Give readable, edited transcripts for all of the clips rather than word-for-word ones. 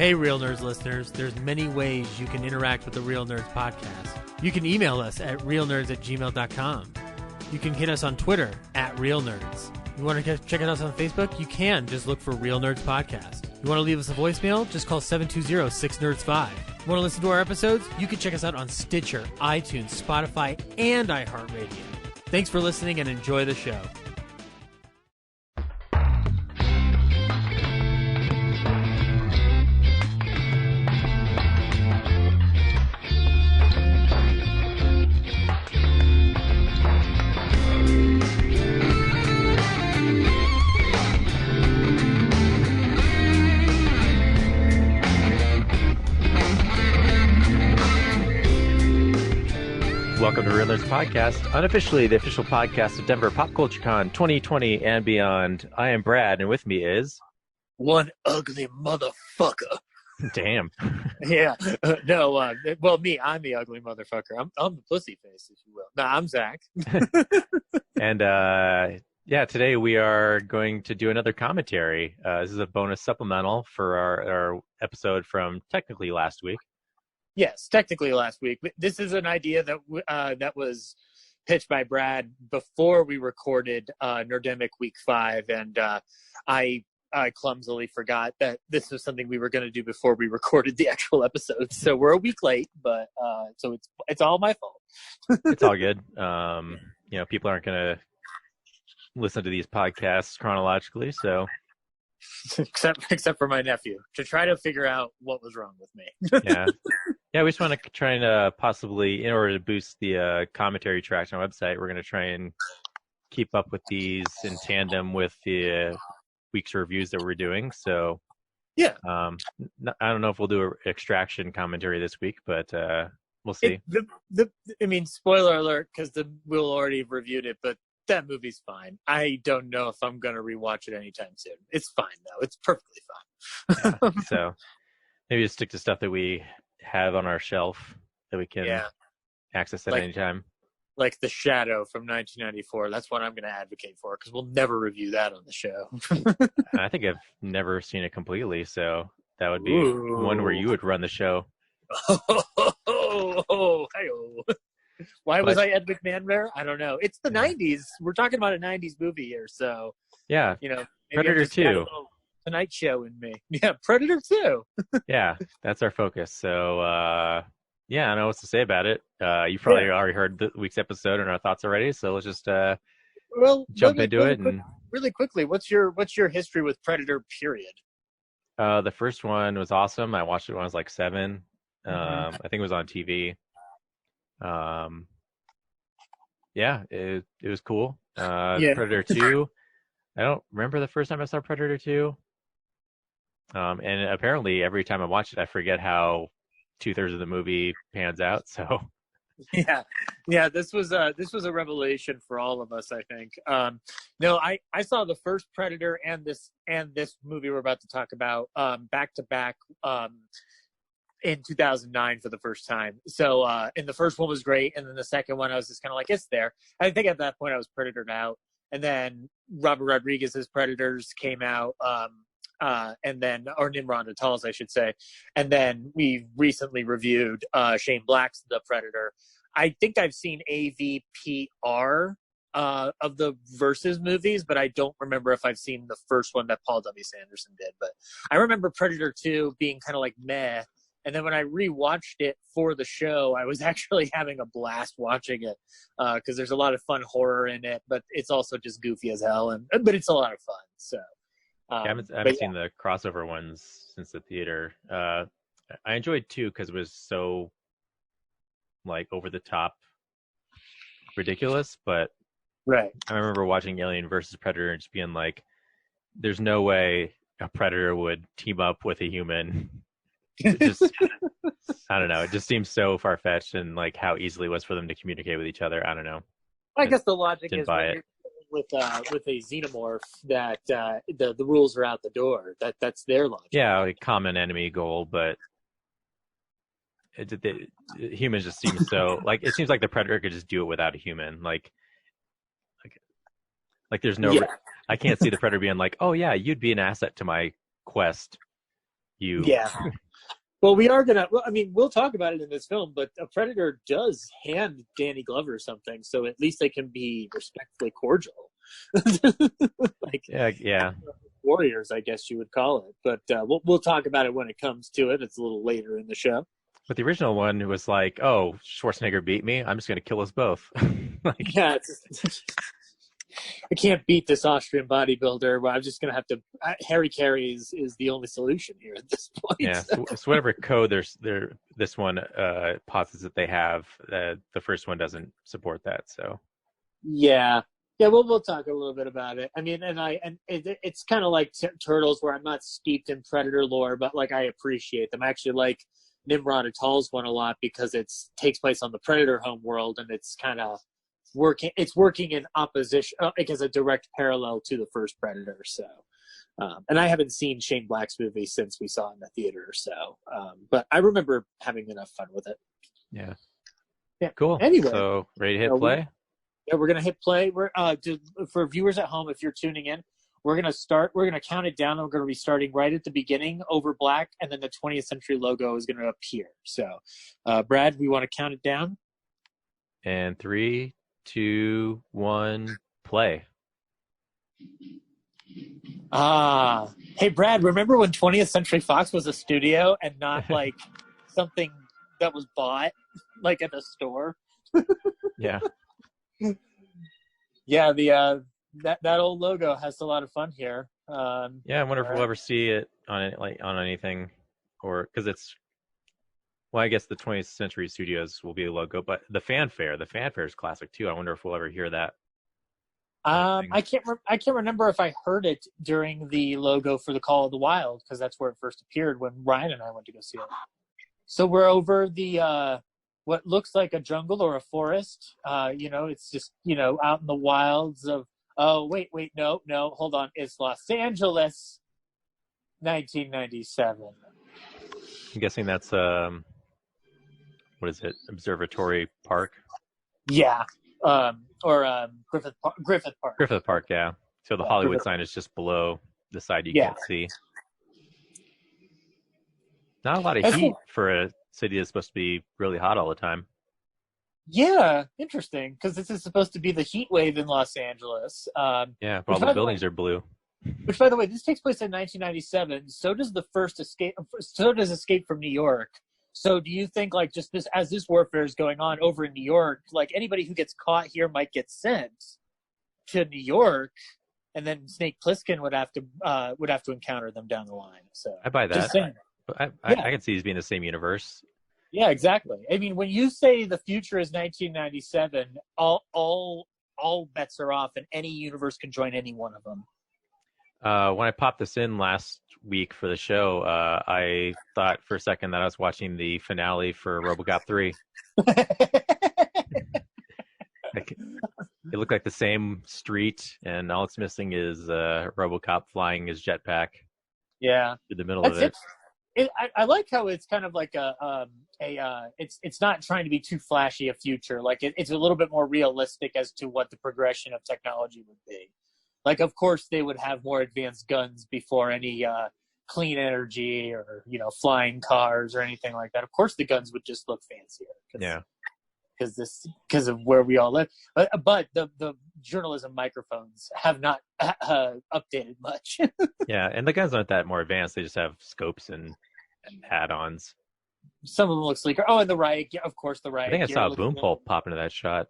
Hey, Real Nerds listeners, there's many ways you can interact with the Real Nerds podcast. You can email us at realnerds@gmail.com. You can hit us on Twitter at Real Nerds. You want to check us out on Facebook? You can. Just look for Real Nerds Podcast. You want to leave us a voicemail? Just call 720-6nerds5. You want to listen to our episodes? You can check us out on Stitcher, iTunes, Spotify, and iHeartRadio. Thanks for listening and enjoy the show. Welcome to Real Nerds Podcast, unofficially the official podcast of Denver Pop Culture Con 2020 and beyond. I am Brad, and with me is... One ugly motherfucker. Damn. Yeah. Well, me, I'm the ugly motherfucker. I'm the pussy face, if you will. No, I'm Zach. And, today we are going to do another commentary. This is a bonus supplemental for our episode from technically last week. Yes, technically last week. This is an idea that was pitched by Brad before we recorded Nerdemic Week 5, and I clumsily forgot that this was something we were going to do before we recorded the actual episode. So we're a week late, but so it's all my fault. It's all good. People aren't going to listen to these podcasts chronologically, so... except for my nephew, to try to figure out what was wrong with me. Yeah, we just want to try and possibly, in order to boost the commentary tracks on our website, we're going to try and keep up with these in tandem with the week's reviews that we're doing. So yeah, I don't know if we'll do an Extraction commentary this week, but we'll see. Spoiler alert, because we'll already have reviewed it, but that movie's fine. I don't know if I'm going to rewatch it anytime soon. It's fine, though. It's perfectly fine. Yeah, so maybe just stick to stuff that we have on our shelf that we can access at any time. Like The Shadow from 1994. That's what I'm going to advocate for, because we'll never review that on the show. I think I've never seen it completely, so that would be one where you would run the show. Why was I Ed McMahon there? I don't know. It's the 90s. We're talking about a 90s movie here, so yeah. Predator 2. Tonight Show in me. Yeah, Predator 2. Yeah, that's our focus. So I don't know what to say about it. You probably already heard the week's episode and our thoughts already, so let's just jump into it. Really quickly, what's your history with Predator, period? The first one was awesome. I watched it when I was like 7. I think it was on TV. It was cool. Predator 2. I don't remember the first time I saw Predator 2. And apparently every time I watch it, I forget how 2/3 of the movie pans out. So this was a revelation for all of us, I think. I saw the first Predator and this movie we're about to talk about back to back in 2009 for the first time. So and the first one was great, and then the second one I was just kind of like, it's there. I think at that point I was Predatored out, and then Robert Rodriguez's Predators came out, and then, or Nimrod Atal's, I should say, and then we recently reviewed Shane Black's The Predator. I think I've seen AVPR of the Versus movies, but I don't remember if I've seen the first one that Paul W. Sanderson did. But I remember Predator 2 being kind of like meh. And then when I rewatched it for the show, I was actually having a blast watching it because there's a lot of fun horror in it, but it's also just goofy as hell. But it's a lot of fun. So I haven't seen the crossover ones since the theater. I enjoyed 2 because it was so like over the top ridiculous. But right, I remember watching Alien versus Predator and just being like, "There's no way a predator would team up with a human." I don't know. It just seems so far-fetched, and like how easily it was for them to communicate with each other. I don't know. I guess the logic is with a xenomorph that the rules are out the door. That's their logic. Yeah, like common enemy goal, but humans just seem so like it seems like the predator could just do it without a human. Like there's no. I can't see the predator being like, oh yeah, you'd be an asset to my quest. you. Yeah. Well, we are gonna. Well, I mean, we'll talk about it in this film, but a predator does hand Danny Glover something, so at least they can be respectfully cordial. Like, yeah. Warriors, I guess you would call it. But we'll talk about it when it comes to it. It's a little later in the show. But the original one was like, oh, Schwarzenegger beat me. I'm just going to kill us both. Like, yeah, I can't beat this Austrian bodybuilder. Well, I'm just going to have to. Harry Carey is the only solution here at this point. Yeah. So whatever code this one posits that they have, the first one doesn't support that. So. Yeah. Yeah, we'll talk a little bit about it. I mean, it's kind of like Turtles, where I'm not steeped in Predator lore, but like I appreciate them. I actually like Nimrod Atoll's one a lot because it takes place on the Predator home world, and it's kind of working. It's working in opposition, like as a direct parallel to the first Predator. So, and I haven't seen Shane Black's movie since we saw it in the theater. So, but I remember having enough fun with it. Yeah. Yeah. Cool. Anyway, so ready to hit play? Yeah, we're gonna hit play. We're for viewers at home, if you're tuning in, we're gonna count it down, and we're gonna be starting right at the beginning over black, and then the 20th Century logo is gonna appear. So, Brad, we want to count it down. And 3, 2, 1, play. Hey Brad, remember when 20th Century Fox was a studio and not like something that was bought like at a store? Yeah. Yeah, the that old logo has a lot of fun here. Yeah, I wonder if we'll ever see it on it, like on anything, or because it's. Well, I guess the 20th Century Studios will be a logo, but the fanfare is classic too. I wonder if we'll ever hear that. I can't remember if I heard it during the logo for the Call of the Wild, because that's where it first appeared when Ryan and I went to go see it. So we're over the what looks like a jungle or a forest. It's just, out in the wilds of, no, hold on. It's Los Angeles, 1997. I'm guessing that's, what is it? Observatory Park? Yeah. Or Griffith Park. Griffith Park, yeah. So the Hollywood sign is just below the side you can't see. Not a lot of heat for a city that's supposed to be really hot all the time. Yeah, interesting, because this is supposed to be the heat wave in Los Angeles. Yeah, but all the buildings are blue. Which, by the way, this takes place in 1997. So does the first Escape. So does Escape from New York. So do you think, like, just this as this warfare is going on over in New York, like anybody who gets caught here might get sent to New York, and then Snake Plissken would have to encounter them down the line. So I buy that. Just saying. I can see these being the same universe. Yeah, exactly. I mean, when you say the future is 1997, all bets are off, and any universe can join any one of them. When I popped this in last week for the show, I thought for a second that I was watching the finale for RoboCop 3. It looked like the same street, and all it's missing is RoboCop flying his jetpack. Yeah, through the middle of it. I like how it's kind of like it's not trying to be too flashy a future. Like it's a little bit more realistic as to what the progression of technology would be. Like, of course, they would have more advanced guns before any clean energy or flying cars or anything like that. Of course, the guns would just look fancier. Yeah. Because of where we all live, but the journalism microphones have not updated much. Yeah, and the guns aren't that more advanced. They just have scopes and add-ons. Some of them look sleeker. Oh, and the riot gear, of course, the riot gear. I think I saw a boom pole pop into that shot.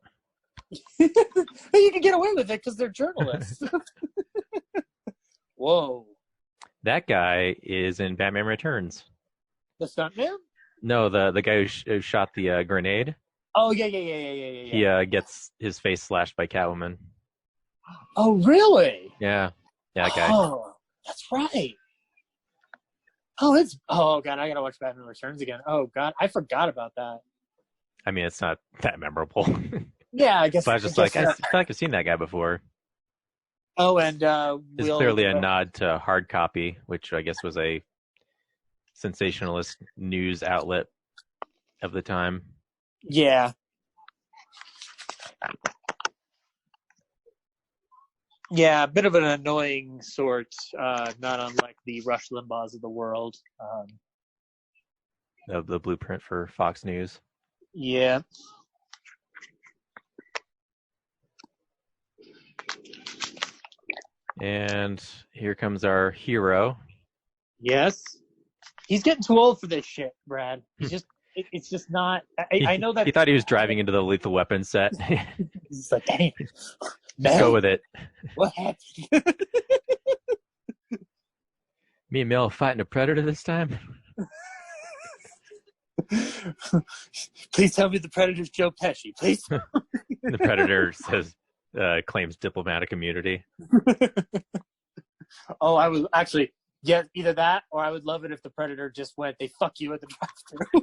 You can get away with it because they're journalists. Whoa. That guy is in Batman Returns. The stuntman? No, the guy who shot the grenade. Oh, yeah. He gets his face slashed by Catwoman. Oh, really? Yeah, that guy. Oh, that's right. Oh, God, I gotta watch Batman Returns again. Oh, God, I forgot about that. I mean, it's not that memorable. Yeah, I guess. But I was just I feel like I've seen that guy before. Oh, and it's clearly a nod to Hard Copy, which I guess was a sensationalist news outlet of the time. Yeah. Yeah, a bit of an annoying sort, not unlike the Rush Limbaughs of the world. The blueprint for Fox News. Yeah. And here comes our hero. Yes. He's getting too old for this shit, Brad. He's just, it's just not. I know that he thought he was driving into the Lethal Weapon set. He's like, hey, just go with it. What happened? Me and Mel fighting a predator this time. Please tell me the predator's Joe Pesci. Please. The predator says, claims diplomatic immunity. Oh, I was actually, yeah, either that or I would love it if the predator just went, they fuck you at the drive-thru.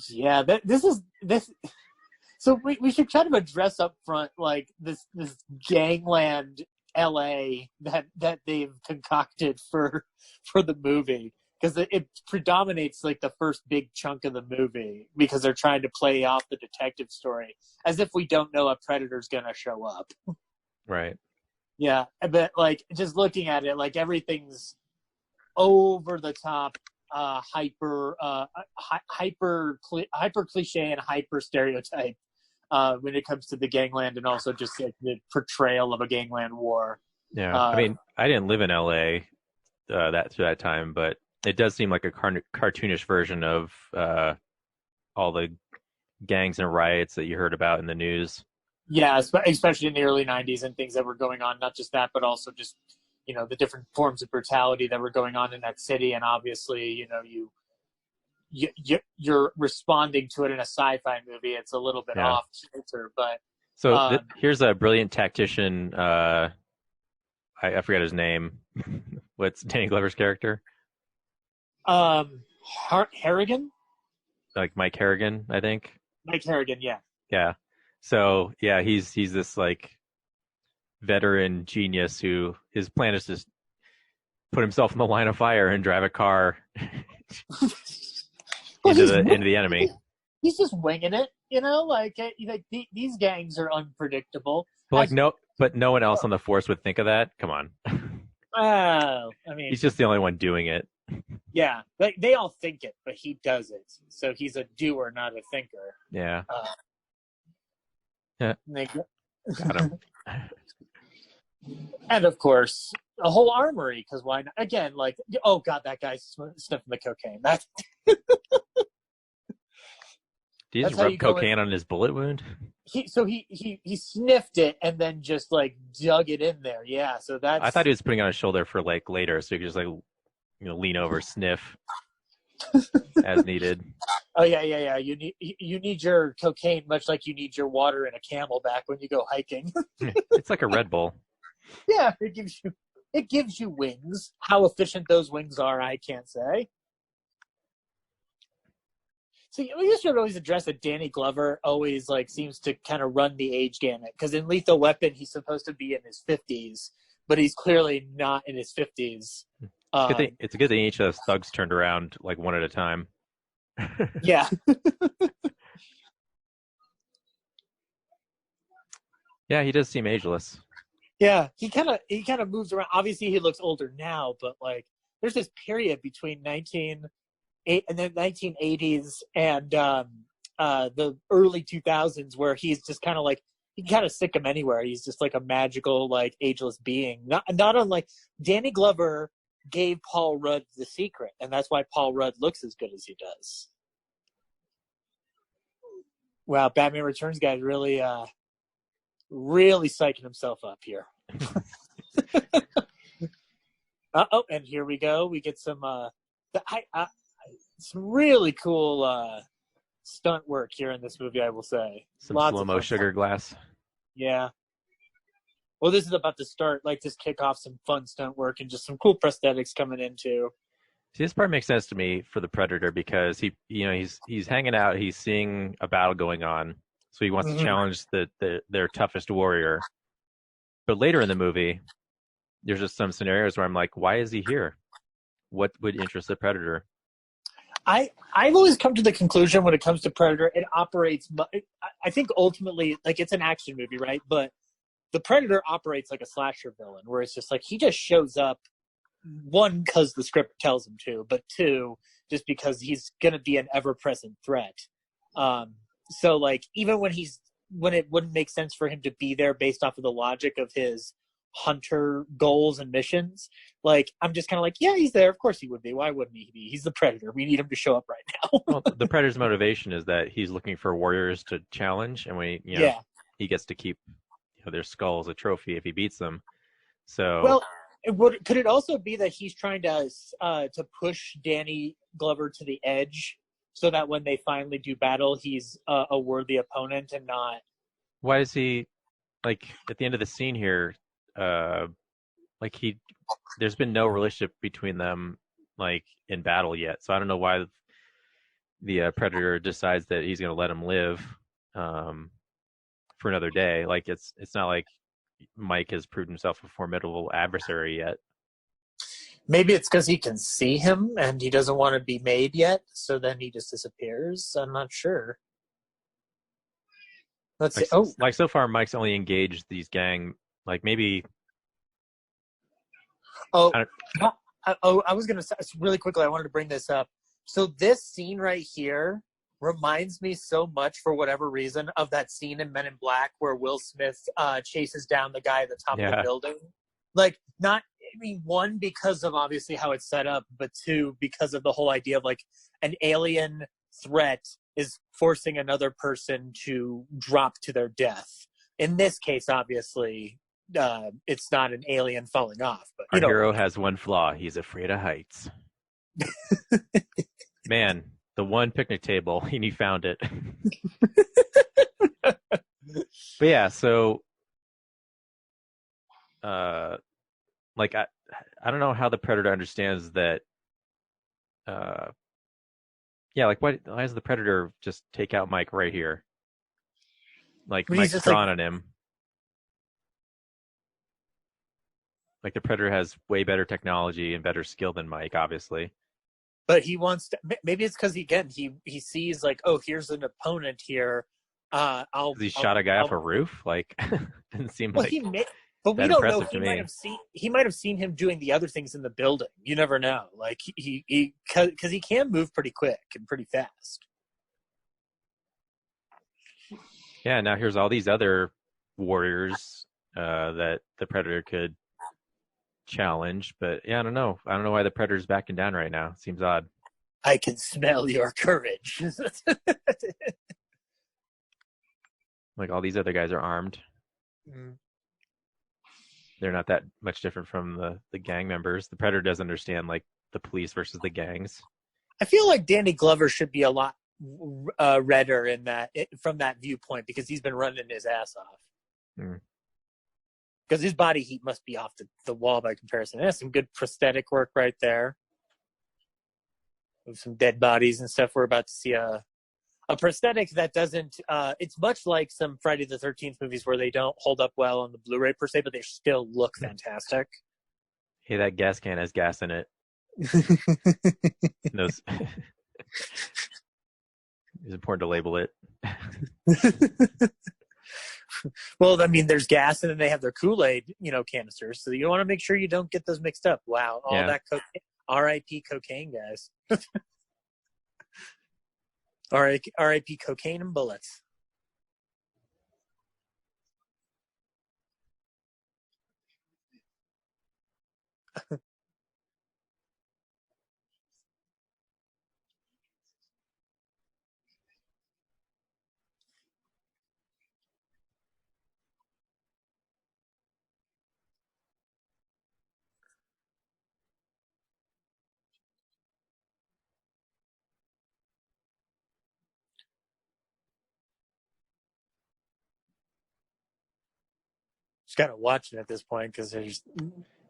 Yeah, this. So we should kind of address up front, like this gangland LA that they've concocted for the movie, because it predominates like the first big chunk of the movie, because they're trying to play off the detective story as if we don't know a predator's gonna show up. Right. Yeah, but like just looking at it, like everything's over the top, hyper cliche and hyper stereotype when it comes to the gangland, and also just like the portrayal of a gangland war. Yeah, I mean, I didn't live in LA that time, but it does seem like a cartoonish version of all the gangs and riots that you heard about in the news. Yeah, especially in the early 90s and things that were going on. Not just that, but also just, you know, the different forms of brutality that were going on in that city. And obviously, you know, you're responding to it in a sci-fi movie. It's a little bit off kilter, but so here's a brilliant tactician. I forget his name. What's Danny Glover's character? Harrigan? Like Mike Harrigan, I think. Mike Harrigan, yeah. Yeah. So yeah, he's this like veteran genius who his plan is to put himself in the line of fire and drive a car into the enemy. He's just winging it, you know. Like these gangs are unpredictable. But no one else on the force would think of that. Come on. I mean, he's just the only one doing it. Yeah, they all think it, but he does it. So he's a doer, not a thinker. Yeah. Yeah. Got him. And of course, a whole armory, because why not? Again, like, oh god, that guy's sniffing the cocaine. That's. Did he just rub cocaine on his bullet wound? He sniffed it and then just like dug it in there. Yeah, so that's. I thought he was putting it on his shoulder for like later, so he could just like, you know, lean over, sniff as needed. Oh yeah. You need your cocaine much like you need your water in a Camelback when you go hiking. It's like a Red Bull. Yeah, it gives you wings. How efficient those wings are, I can't say. So we should always address that Danny Glover always like seems to kind of run the age gamut, because in Lethal Weapon he's supposed to be in his 50s, but he's clearly not in his 50s. It's a good thing each of those thugs turned around like one at a time. Yeah. Yeah, he does seem ageless. Yeah, he kind of moves around. Obviously, he looks older now, but like there's this period between 1980s and the early 2000s where he's just kind of like, you can kind of stick him anywhere. He's just like a magical, like ageless being. Not unlike Danny Glover gave Paul Rudd the secret, and that's why Paul Rudd looks as good as he does. Wow, Batman Returns guy really psyching himself up here. And here we go. We get some really cool stunt work here in this movie, I will say. Some slow-mo sugar glass. Yeah. Well, this is about to start, like, just kick off some fun stunt work and just some cool prosthetics coming in too. See, this part makes sense to me for the Predator, because he's hanging out, he's seeing a battle going on, so he wants to challenge their toughest warrior. But later in the movie, there's just some scenarios where I'm like, why is he here? What would interest the Predator? I've always come to the conclusion when it comes to Predator, it operates. I think ultimately, like, it's an action movie, right? But the Predator operates like a slasher villain, where it's just like he just shows up, one, because the script tells him to, but two, just because he's going to be an ever-present threat. So, like, even when it wouldn't make sense for him to be there based off of the logic of his hunter goals and missions, like, I'm just kind of like, yeah, he's there. Of course he would be. Why wouldn't he be? He's the Predator. We need him to show up right now. Well, the Predator's motivation is that he's looking for warriors to challenge, and he gets to keep their skull as a trophy if he beats them. So, well, could it also be that he's trying to push Danny Glover to the edge, so that when they finally do battle, he's a worthy opponent and not? Why is he, like, at the end of the scene here? There's been no relationship between them, like, in battle yet. So I don't know why the Predator decides that he's going to let him live for another day. Like, it's not like Mike has proved himself a formidable adversary yet. Maybe it's because he can see him and he doesn't want to be made yet, so then he just disappears. I'm not sure. Let's see. Oh, like, so far, Mike's only engaged these gang. Like, maybe. I was going to say really quickly, I wanted to bring this up. So this scene right here reminds me so much, for whatever reason, of that scene in Men in Black where Will Smith chases down the guy at the top of the building. Like, one, because of obviously how it's set up, but two, because of the whole idea of, like, an alien threat is forcing another person to drop to their death. In this case, obviously, it's not an alien falling off. But our hero has one flaw: he's afraid of heights. Man, the one picnic table, and he found it. But yeah, so like, I don't know how the Predator understands that. Like, why does the Predator just take out Mike right here? Like, Mike's drawn on him. Like, the Predator has way better technology and better skill than Mike, obviously. But he wants to. Maybe it's because he sees, like, oh, here's an opponent here. He shot a guy off a roof. Like, didn't seem like. But we don't know. He might have seen him doing the other things in the building. You never know. Like, because he can move pretty quick and pretty fast. Yeah. Now here's all these other warriors that the Predator could challenge, but yeah, I don't know why the Predator's backing down right now. Seems odd. I can smell your courage. Like, all these other guys are armed. Mm. They're not that much different from the gang members. The Predator does understand, like, the police versus the gangs. I feel like Danny Glover should be a lot redder in from that viewpoint, because he's been running his ass off. Because his body heat must be off the wall by comparison. There's some good prosthetic work right there. With some dead bodies and stuff. We're about to see a prosthetic that doesn't, it's much like some Friday the 13th movies where they don't hold up well on the Blu-ray per se, but they still look fantastic. Hey, that gas can has gas in it. It's important to label it. Well, I mean, there's gas, and then they have their Kool-Aid, canisters. So you want to make sure you don't get those mixed up. Wow, that cocaine. R.I.P. cocaine, guys. R.I.P. cocaine and bullets. Just gotta watch it at this point because there's.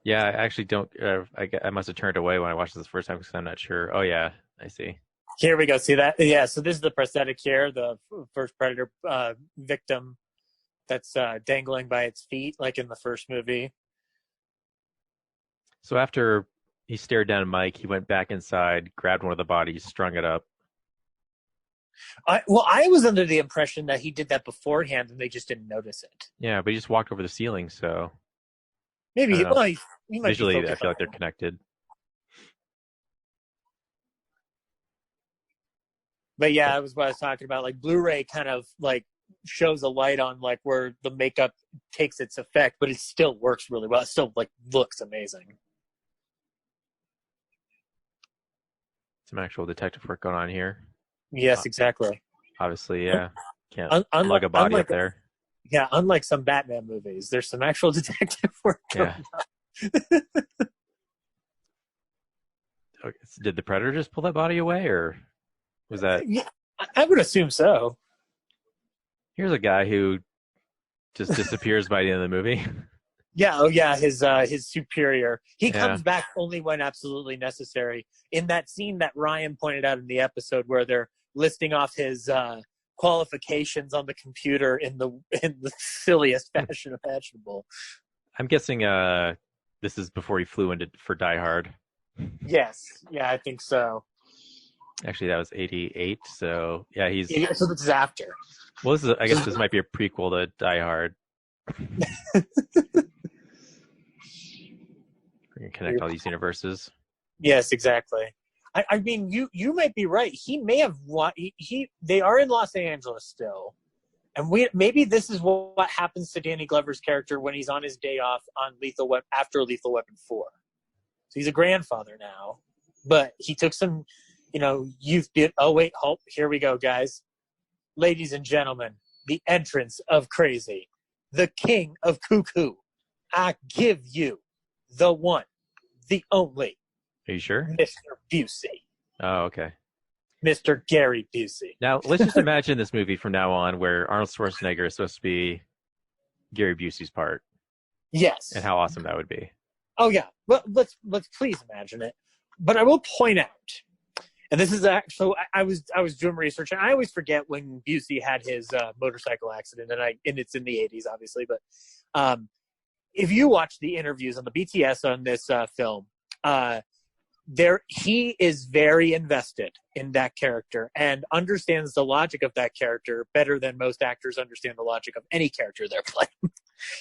Yeah, I actually don't. I must have turned away when I watched this first time because I'm not sure. Oh yeah, I see. Here we go. See that? Yeah. So this is the prosthetic here, the first Predator victim that's dangling by its feet, like in the first movie. So after He stared down at Mike. He went back inside, grabbed one of the bodies, strung it up. I was under the impression that he did that beforehand and they just didn't notice it. Yeah, but he just walked over the ceiling, so maybe he might visually I feel like they're connected. But yeah, it was what I was talking about. Like Blu-ray kind of like shows a light on like where the makeup takes its effect, but it still works really well. It still like looks amazing. Some actual detective work going on here. Yes, exactly. Obviously, yeah. Can't lug a body up there. Yeah, unlike some Batman movies, there's some actual detective work going on. Okay, did the Predator just pull that body away, or was that? Yeah, I would assume so. Here's a guy who just disappears by the end of the movie. Yeah, oh yeah, his superior. He comes back only when absolutely necessary. In that scene that Ryan pointed out in the episode where they're listing off his qualifications on the computer in the silliest fashion imaginable. I'm guessing this is before he flew for Die Hard. Yes, yeah, I think so. Actually, that was 88, so yeah, so this is after. Well, I guess this might be a prequel to Die Hard. We're gonna connect all these universes. Yes, exactly. I mean, you might be right. He may have they are in Los Angeles still, and maybe this is what happens to Danny Glover's character when he's on his day off on after Lethal Weapon 4. So he's a grandfather now, but he took some, youth. Oh wait, here we go, guys, ladies and gentlemen, the entrance of Crazy, the king of cuckoo. I give you the one, the only. Are you sure? Mr. Busey. Oh, okay. Mr. Gary Busey. Now, let's just imagine this movie from now on where Arnold Schwarzenegger is supposed to be Gary Busey's part. Yes. And how awesome that would be. Oh, yeah. Well, let's please imagine it. But I will point out, and this is actually, I was doing research, and I always forget when Busey had his motorcycle accident, and it's in the 80s, obviously, but if you watch the interviews on the BTS on this film, he is very invested in that character and understands the logic of that character better than most actors understand the logic of any character they're playing.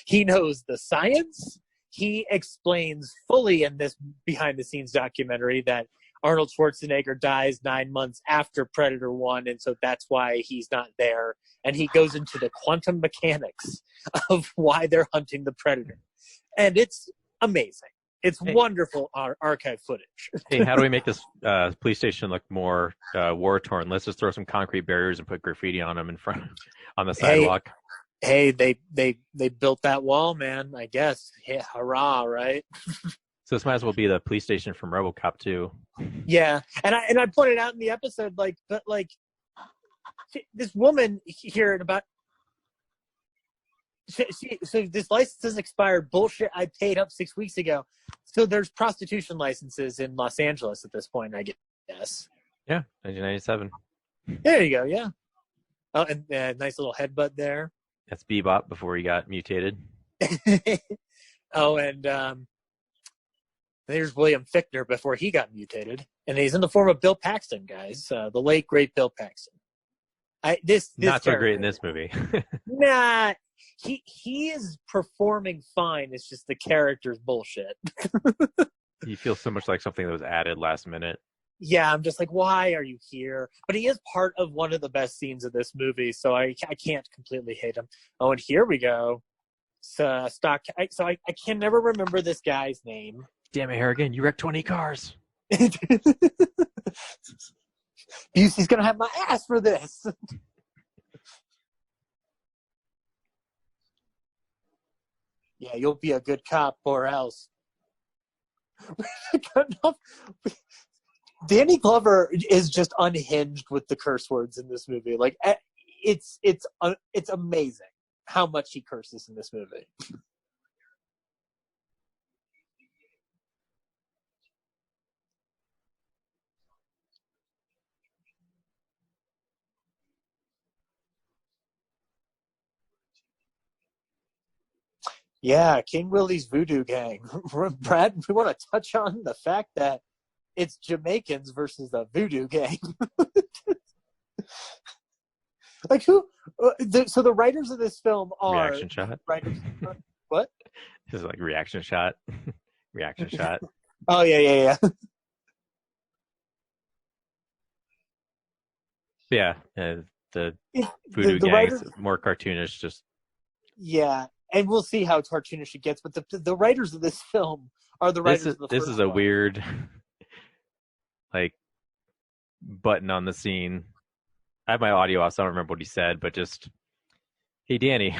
He knows the science. He explains fully in this behind-the-scenes documentary that Arnold Schwarzenegger dies 9 months after Predator 1, and so that's why he's not there. And he goes into the quantum mechanics of why they're hunting the Predator. And it's amazing. It's wonderful archive footage. Hey, how do we make this police station look more war-torn? Let's just throw some concrete barriers and put graffiti on them on the sidewalk. Hey, they built that wall, man. I guess. Yeah, hurrah, right? So this might as well be the police station from RoboCop 2. Yeah, and I pointed out in the episode, this woman here in about. So this license is expired. Bullshit. I paid up 6 weeks ago. So there's prostitution licenses in Los Angeles at this point, I guess. Yeah, 1997. There you go. Yeah. Oh, and nice little headbutt there. That's Bebop before he got mutated. Oh, and there's William Fichtner before he got mutated, and he's in the form of Bill Paxton, guys. The late great Bill Paxton. This not so great in this movie. Nah. He is performing fine. It's just the character's bullshit. He feels so much like something that was added last minute. Yeah, I'm just like, why are you here? But he is part of one of the best scenes of this movie, so I can't completely hate him. Oh, and here we go. I can never remember this guy's name. Damn it, Harrigan, you wrecked 20 cars. Busey's gonna have my ass for this. Yeah, you'll be a good cop or else. Danny Glover is just unhinged with the curse words in this movie. Like, it's amazing how much he curses in this movie. Yeah, King Willie's Voodoo Gang. Brad, we want to touch on the fact that it's Jamaicans versus the Voodoo Gang. Like who? So the writers of this film are reaction shot. Writers. What? This is like reaction shot. Reaction shot. Oh yeah. Yeah, the Voodoo Gang is more cartoonish. Just yeah, and we'll see how cartoonish it gets. But the writers of this film are the writers of the This first is a one. weird, like, button on the scene. I have my audio off, so I don't remember what he said, but just, hey, Danny,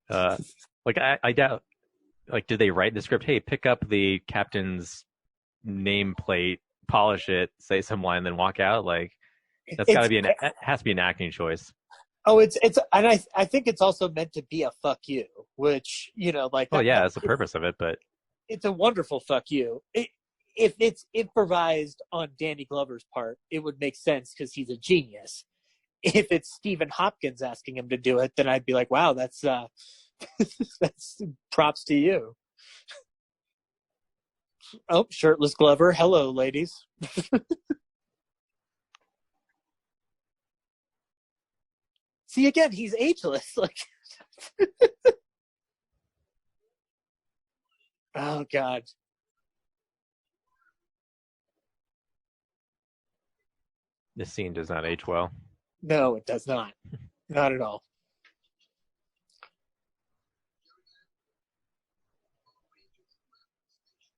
like, I doubt, like, did they write the script? Hey, pick up the captain's nameplate, polish it, say some line, then walk out? Like, that's got to be it has to be an acting choice. Oh, it's, and I think it's also meant to be a fuck you, which, you know, like. Oh, yeah, that's the purpose of it, but. It's a wonderful fuck you. If it's improvised on Danny Glover's part, it would make sense because he's a genius. If it's Stephen Hopkins asking him to do it, then I'd be like, wow, that's that's props to you. Oh, shirtless Glover. Hello, ladies. See, again, he's ageless. Like, oh God. This scene does not age well. No, it does not. Not at all.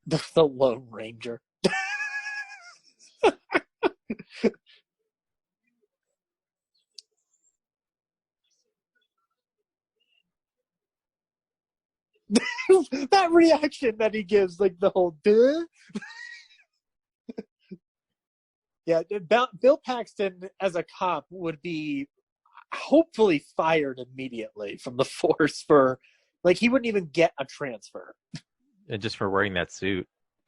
The Lone Ranger. That reaction that he gives, like the whole duh. Yeah, Bill Paxton as a cop would be hopefully fired immediately from the force for, like, he wouldn't even get a transfer. And just for wearing that suit.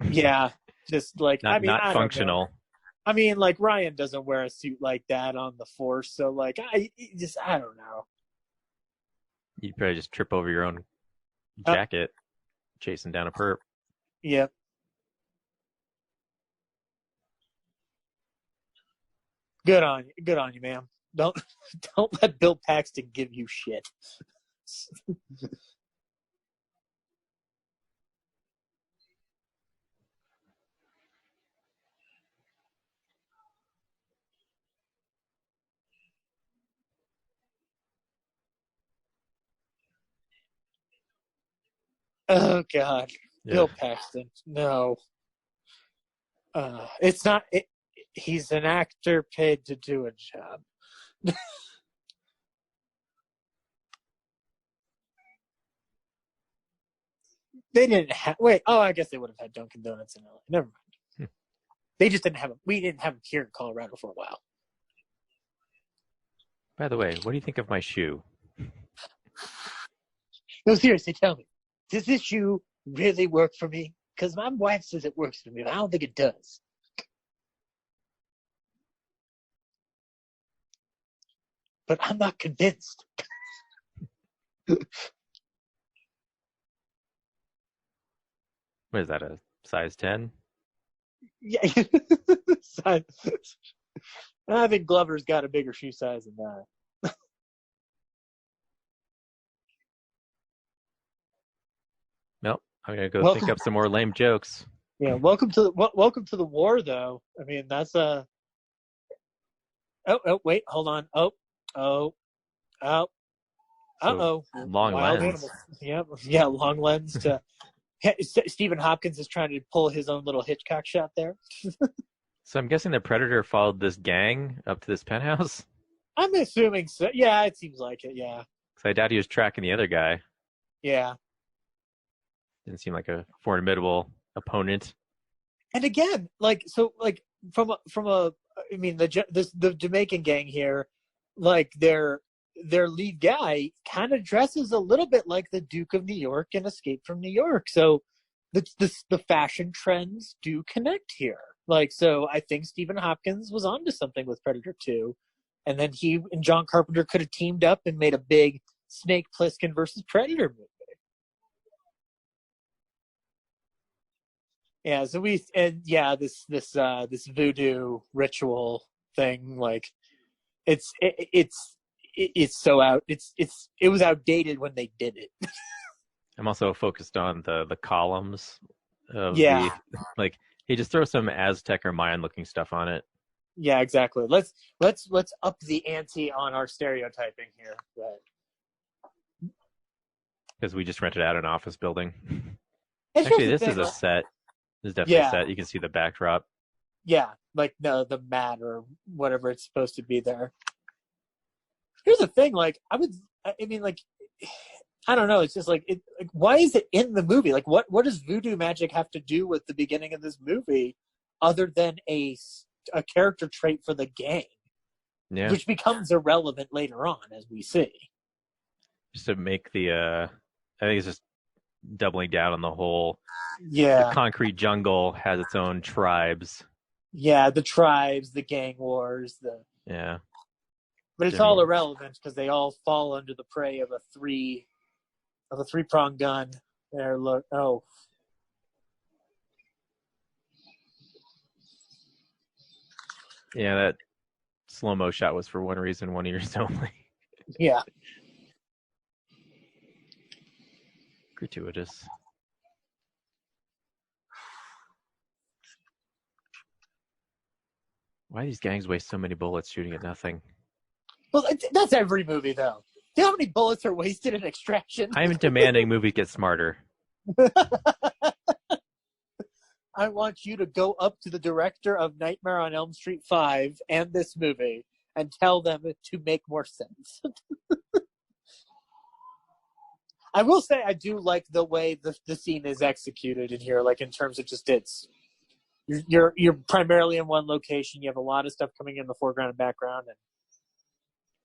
Yeah, just like, not, I mean, not functional. I mean, like, Ryan doesn't wear a suit like that on the force, so like, I don't know. You'd probably just trip over your own jacket chasing down a perp. Yep. Good on you, ma'am. Don't let Bill Paxton give you shit. Oh God, yeah. Bill Paxton. No, it's not. He's an actor paid to do a job. They didn't have. Wait. Oh, I guess they would have had Dunkin' Donuts in LA. Never mind. They just didn't have them. We didn't have them here in Colorado for a while. By the way, what do you think of my shoe? No, seriously, tell me. Does this shoe really work for me? Because my wife says it works for me, but I don't think it does. But I'm not convinced. What is that, a size 10? Yeah. I think Glover's got a bigger shoe size than that. Nope. I'm going to go think up some more lame jokes. Yeah, welcome to the war, though. I mean, that's a... Oh, wait, hold on. Oh. Uh-oh. Long lens. Yeah, long lens to... Stephen Hopkins is trying to pull his own little Hitchcock shot there. So I'm guessing the Predator followed this gang up to this penthouse? I'm assuming so. Yeah, it seems like it, yeah. Because I doubt he was tracking the other guy. Yeah. Didn't seem like a formidable opponent. And again, from a I mean, the Jamaican gang here, like their lead guy kind of dresses a little bit like the Duke of New York in Escape from New York. So the fashion trends do connect here. Like, so I think Stephen Hopkins was onto something with Predator 2. And then he and John Carpenter could have teamed up and made a big Snake Plissken versus Predator movie. Yeah, so this voodoo ritual thing, like it's so out. It was outdated when they did it. I'm also focused on the columns of Yeah. like he just throws some Aztec or Mayan looking stuff on it. Yeah, exactly. Let's up the ante on our stereotyping here. Because we just rented out an office building. It's Actually, this is a set. This is definitely a set. You can see the backdrop. Yeah, like the mat or whatever it's supposed to be there. Here's the thing, like I mean, like I don't know. It's just like, why is it in the movie? Like, what does voodoo magic have to do with the beginning of this movie, other than a character trait for the gang, which becomes irrelevant later on, as we see. Just to make I think it's just doubling down on the whole. Yeah, the concrete jungle has its own tribes. Yeah, the tribes, the gang wars, but it's all irrelevant because they all fall under the prey of a three-pronged gun. There, look. Oh. Yeah, that slow-mo shot was for one reason, one ears only. Yeah. Gratuitous. Why do these gangs waste so many bullets shooting at nothing? Well, that's every movie, though. Do you know how many bullets are wasted in Extraction? I'm demanding movies get smarter. I want you to go up to the director of Nightmare on Elm Street 5 and this movie and tell them to make more sense. I will say I do like the way the scene is executed in here, like in terms of just you're primarily in one location. You have a lot of stuff coming in the foreground and background. And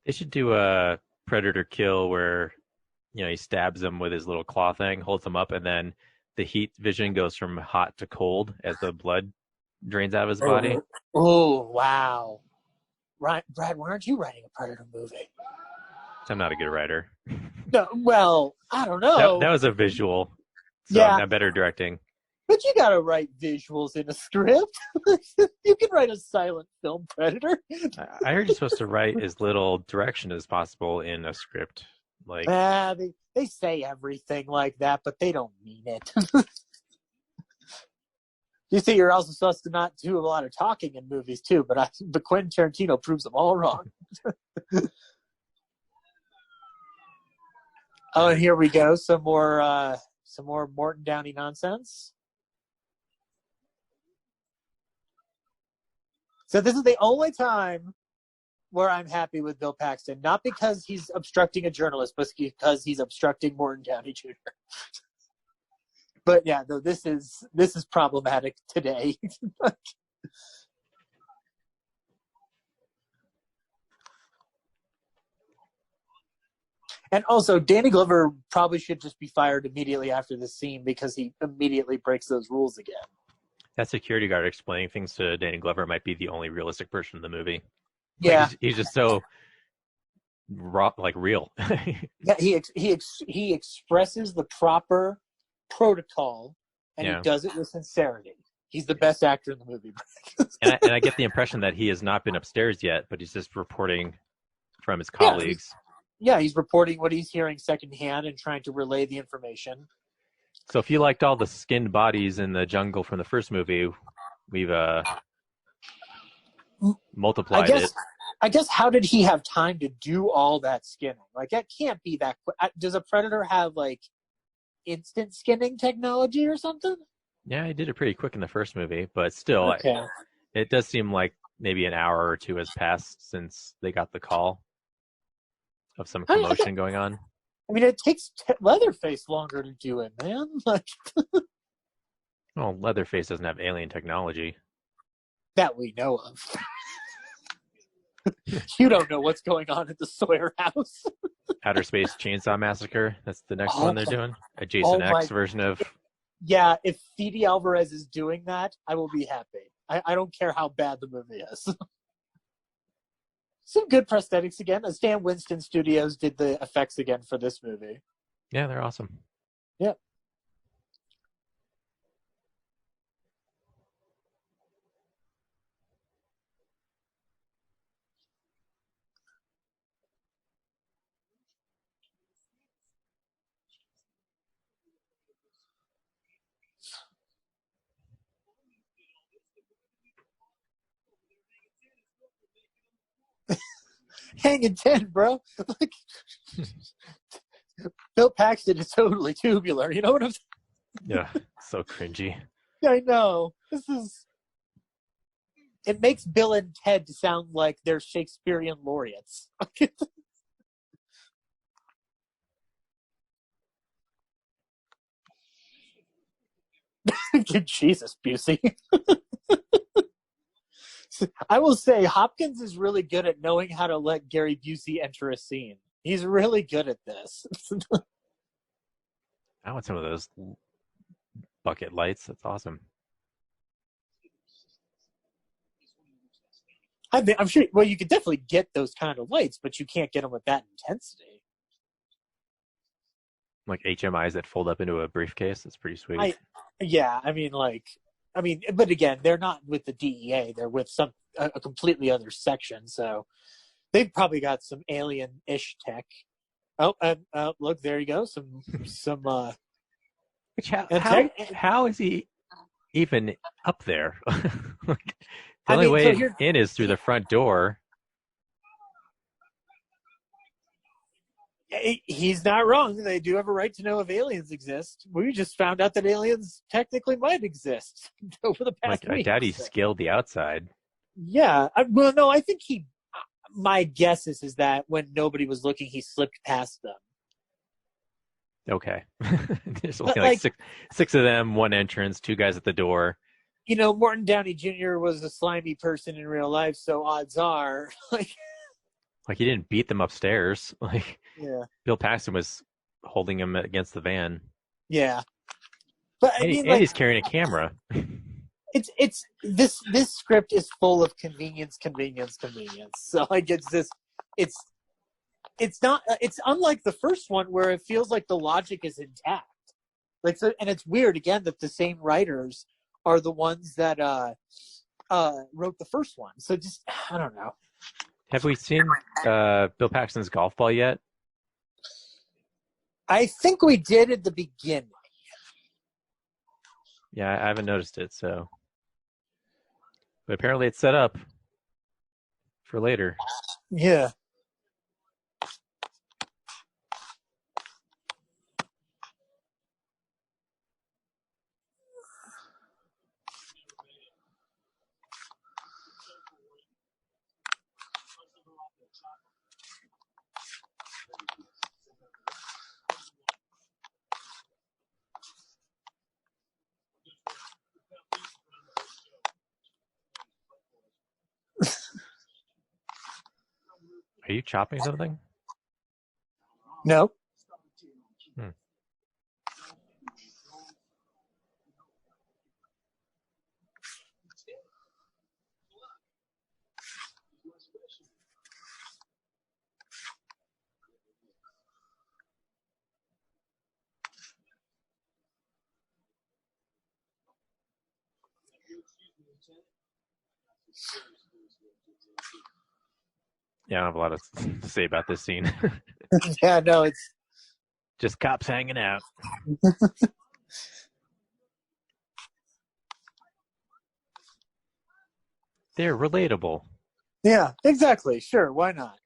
they should do a Predator kill where, he stabs him with his little claw thing, holds him up, and then the heat vision goes from hot to cold as the blood drains out of his body. Oh, wow. Right, Brad, why aren't you writing a Predator movie? I'm not a good writer. No, well, I don't know. That was a visual. So I'm not better directing. But you gotta write visuals in a script. You can write a silent film Predator. I heard you're supposed to write as little direction as possible in a script. Like, they say everything like that, but they don't mean it. You see, you're also supposed to not do a lot of talking in movies too, but Quentin Tarantino proves them all wrong. Oh, and here we go. Some more Morton Downey nonsense. So this is the only time where I'm happy with Bill Paxton, not because he's obstructing a journalist, but because he's obstructing Morton Downey Jr. But yeah, though this is problematic today. And also, Danny Glover probably should just be fired immediately after this scene because he immediately breaks those rules again. That security guard explaining things to Danny Glover might be the only realistic person in the movie. Yeah, like he's just so raw, like real. Yeah, he expresses the proper protocol, and he does it with sincerity. He's the best actor in the movie. and I get the impression that he has not been upstairs yet, but he's just reporting from his colleagues. Yeah, he's reporting what he's hearing secondhand and trying to relay the information. So if you liked all the skinned bodies in the jungle from the first movie, we've multiplied it. I guess how did he have time to do all that skinning? Like, that can't be that quick. Does a Predator have, like, instant skinning technology or something? Yeah, he did it pretty quick in the first movie, but still, it does seem like maybe an hour or two has passed since they got the call of some commotion going on. I mean, it takes Leatherface longer to do it, man. Like, well, Leatherface doesn't have alien technology that we know of. You don't know what's going on at the Sawyer house. Outer Space Chainsaw Massacre. That's the next one they're doing. A Jason X version of. Yeah, if Fede Alvarez is doing that, I will be happy. I don't care how bad the movie is. Some good prosthetics again. Stan Winston Studios did the effects again for this movie. Yeah, they're awesome. Yep. Hanging 10, bro. Like, Bill Paxton is totally tubular. You know what I'm saying? Yeah, so cringy. Yeah, I know. It makes Bill and Ted sound like they're Shakespearean laureates. Jesus, Busey. I will say Hopkins is really good at knowing how to let Gary Busey enter a scene. He's really good at this. I want some of those bucket lights. That's awesome. I'm sure. Well, you could definitely get those kind of lights, but you can't get them with that intensity. Like HMIs that fold up into a briefcase. That's pretty sweet. But again, they're not with the DEA. They're with a completely other section. So they've probably got some alien-ish tech. Oh, look, there you go. Which how is he even up there? Like, the only way in is through the front door. He's not wrong. They do have a right to know if aliens exist. We just found out that aliens technically might exist over the past week. I doubt he scaled the outside. Yeah. No, I think my guess is that when nobody was looking, he slipped past them. Okay. There's only like six of them, one entrance, two guys at the door. You know, Morton Downey Jr. was a slimy person in real life, so odds are, like he didn't beat them upstairs. Yeah. Bill Paxton was holding him against the van. Yeah. But he's carrying a camera. It's this script is full of convenience. So like it's unlike the first one where it feels like the logic is intact. Like, so, and it's weird again that the same writers are the ones that wrote the first one. So just I don't know. Have we seen Bill Paxton's golf ball yet? I think we did at the beginning. Yeah, I haven't noticed it, so. But apparently it's set up for later. Yeah. Are you chopping something? No. Yeah, I don't have a lot to say about this scene. Yeah, no, it's just cops hanging out. They're relatable. Yeah, exactly. Sure, why not?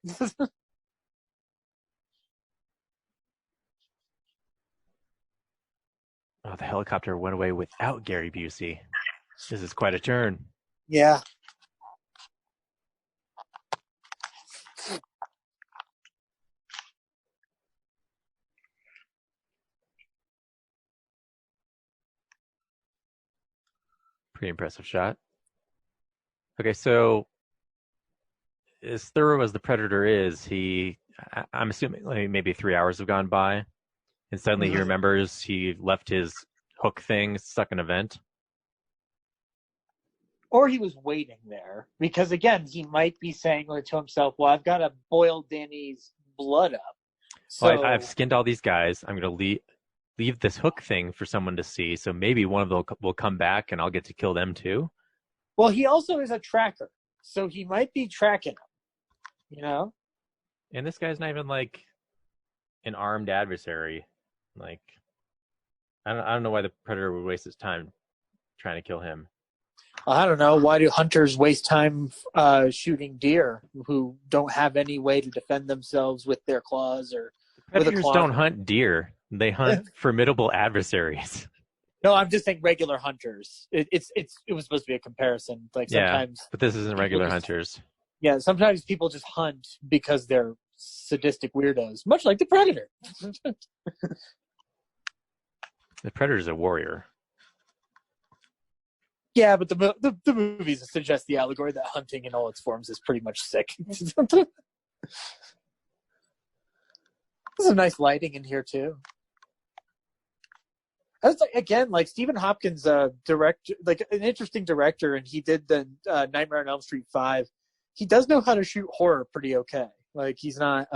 Oh, the helicopter went away without Gary Busey. This is quite a turn. Yeah. Pretty impressive shot. Okay, so as thorough as the Predator is, I'm assuming maybe 3 hours have gone by, and suddenly he remembers he left his hook thing stuck in a vent. Or he was waiting there because, again, he might be saying to himself, well, I've got to boil Danny's blood up. So well, I've skinned all these guys. I'm going to leave this hook thing for someone to see, so maybe one of them will come back and I'll get to kill them too. Well, he also is a tracker, so he might be tracking him, you know? And this guy's not even like an armed adversary. Like, I don't know why the Predator would waste his time trying to kill him. I don't know. Why do hunters waste time shooting deer who don't have any way to defend themselves with their claws or with a Predators claw? don't hunt deer. They hunt formidable adversaries. No, I'm just saying regular hunters. It was supposed to be a comparison. Like sometimes, but this isn't regular hunters. Yeah, sometimes people just hunt because they're sadistic weirdos, much like the Predator. The Predator's a warrior. Yeah, but the movies suggest the allegory that hunting in all its forms is pretty much sick. There's some nice lighting in here too. That's again, like Stephen Hopkins, director, like an interesting director, and he did the Nightmare on Elm Street 5. He does know how to shoot horror pretty okay. Like he's not,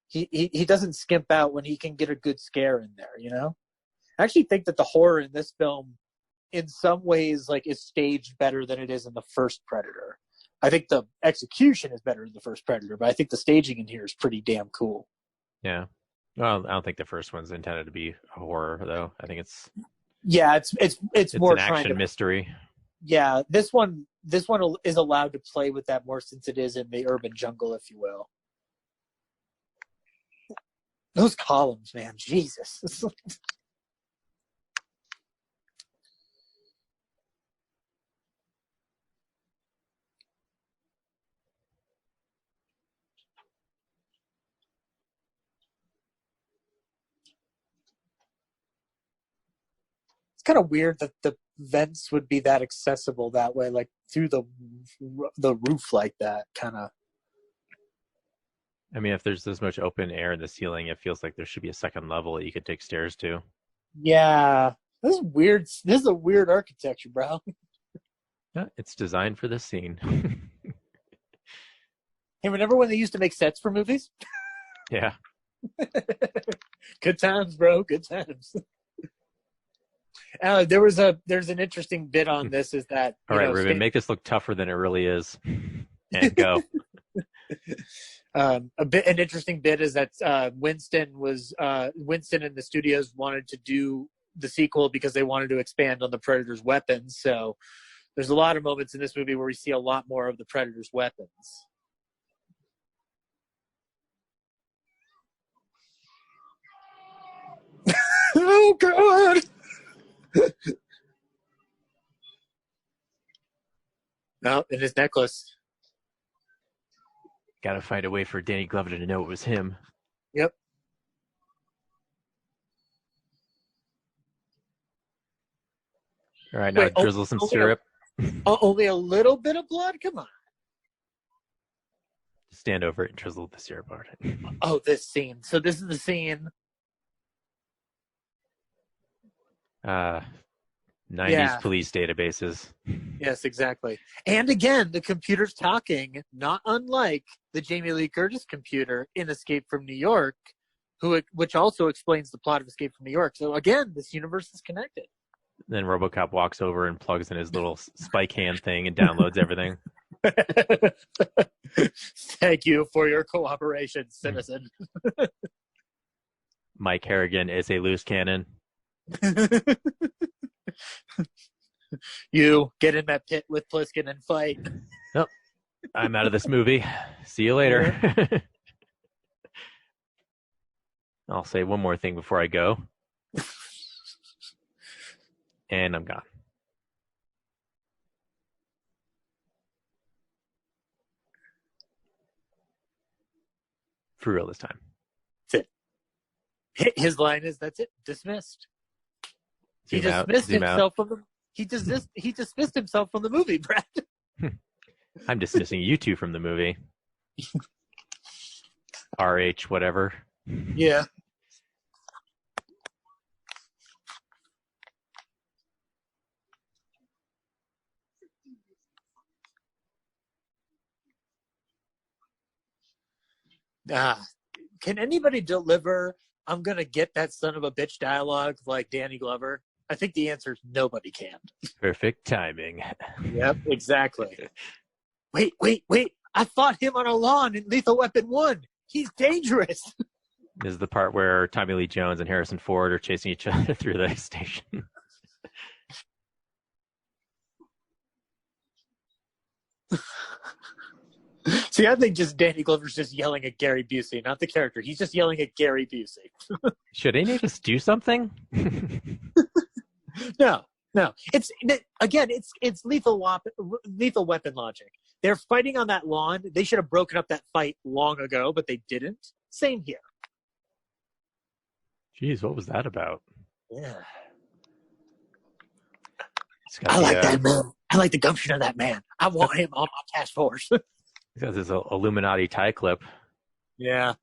he doesn't skimp out when he can get a good scare in there. You know, I actually think that the horror in this film, in some ways, like is staged better than it is in the first Predator. I think the execution is better in the first Predator, but I think the staging in here is pretty damn cool. Yeah. Well, I don't think the first one's intended to be a horror, though. I think it's more an action mystery. Yeah, this one is allowed to play with that more since it is in the urban jungle, if you will. Those columns, man, Jesus. It's kind of weird that the vents would be that accessible that way, like through the roof like that, kind of. I mean, if there's this much open air in the ceiling, it feels like there should be a second level that you could take stairs to. Yeah, this is weird. This is a weird architecture, bro. Yeah, it's designed for this scene. Hey, remember when they used to make sets for movies? Yeah. Good times, bro. Good times. There's an interesting bit on this is that all right, Ruben, make this look tougher than it really is, and go. An interesting bit is that Winston and the studios wanted to do the sequel because they wanted to expand on the Predator's weapons. So there's a lot of moments in this movie where we see a lot more of the Predator's weapons. Oh God. No, in his necklace. Got to find a way for Danny Glover to know it was him. Yep. All right, now drizzle some syrup. Only a little bit of blood? Come on. Stand over it and drizzle the syrup on it. Oh, this scene. So this is the scene. 90s police databases. Yes, exactly. And again, the computer's talking, not unlike the Jamie Lee Curtis computer in Escape from New York, which also explains the plot of Escape from New York. So again, this universe is connected. Then RoboCop walks over and plugs in his little spike hand thing and downloads everything. Thank you for your cooperation, citizen. Mike Harrigan is a loose cannon. You get in that pit with Pliskin and fight. Nope. I'm out of this movie. See you later. I'll say one more thing before I go. And I'm gone. For real this time. That's it. His line is, that's it. Dismissed. He dismissed himself from the he dismissed himself from the movie, Brad. I'm dismissing you two from the movie. RH whatever. Yeah. Can anybody deliver I'm gonna get that son of a bitch dialogue like Danny Glover? I think the answer is nobody can. Perfect timing. Yep, exactly. Wait. I fought him on a lawn in Lethal Weapon 1. He's dangerous. This is the part where Tommy Lee Jones and Harrison Ford are chasing each other through the station. See, I think just Danny Glover's just yelling at Gary Busey, not the character. He's just yelling at Gary Busey. Should any of us do something? No. It's lethal weapon logic. They're fighting on that lawn. They should have broken up that fight long ago, but they didn't. Same here. Jeez, what was that about? Yeah. I like that man. I like the gumption of that man. I want him on my task force. He's got this Illuminati tie clip. Yeah.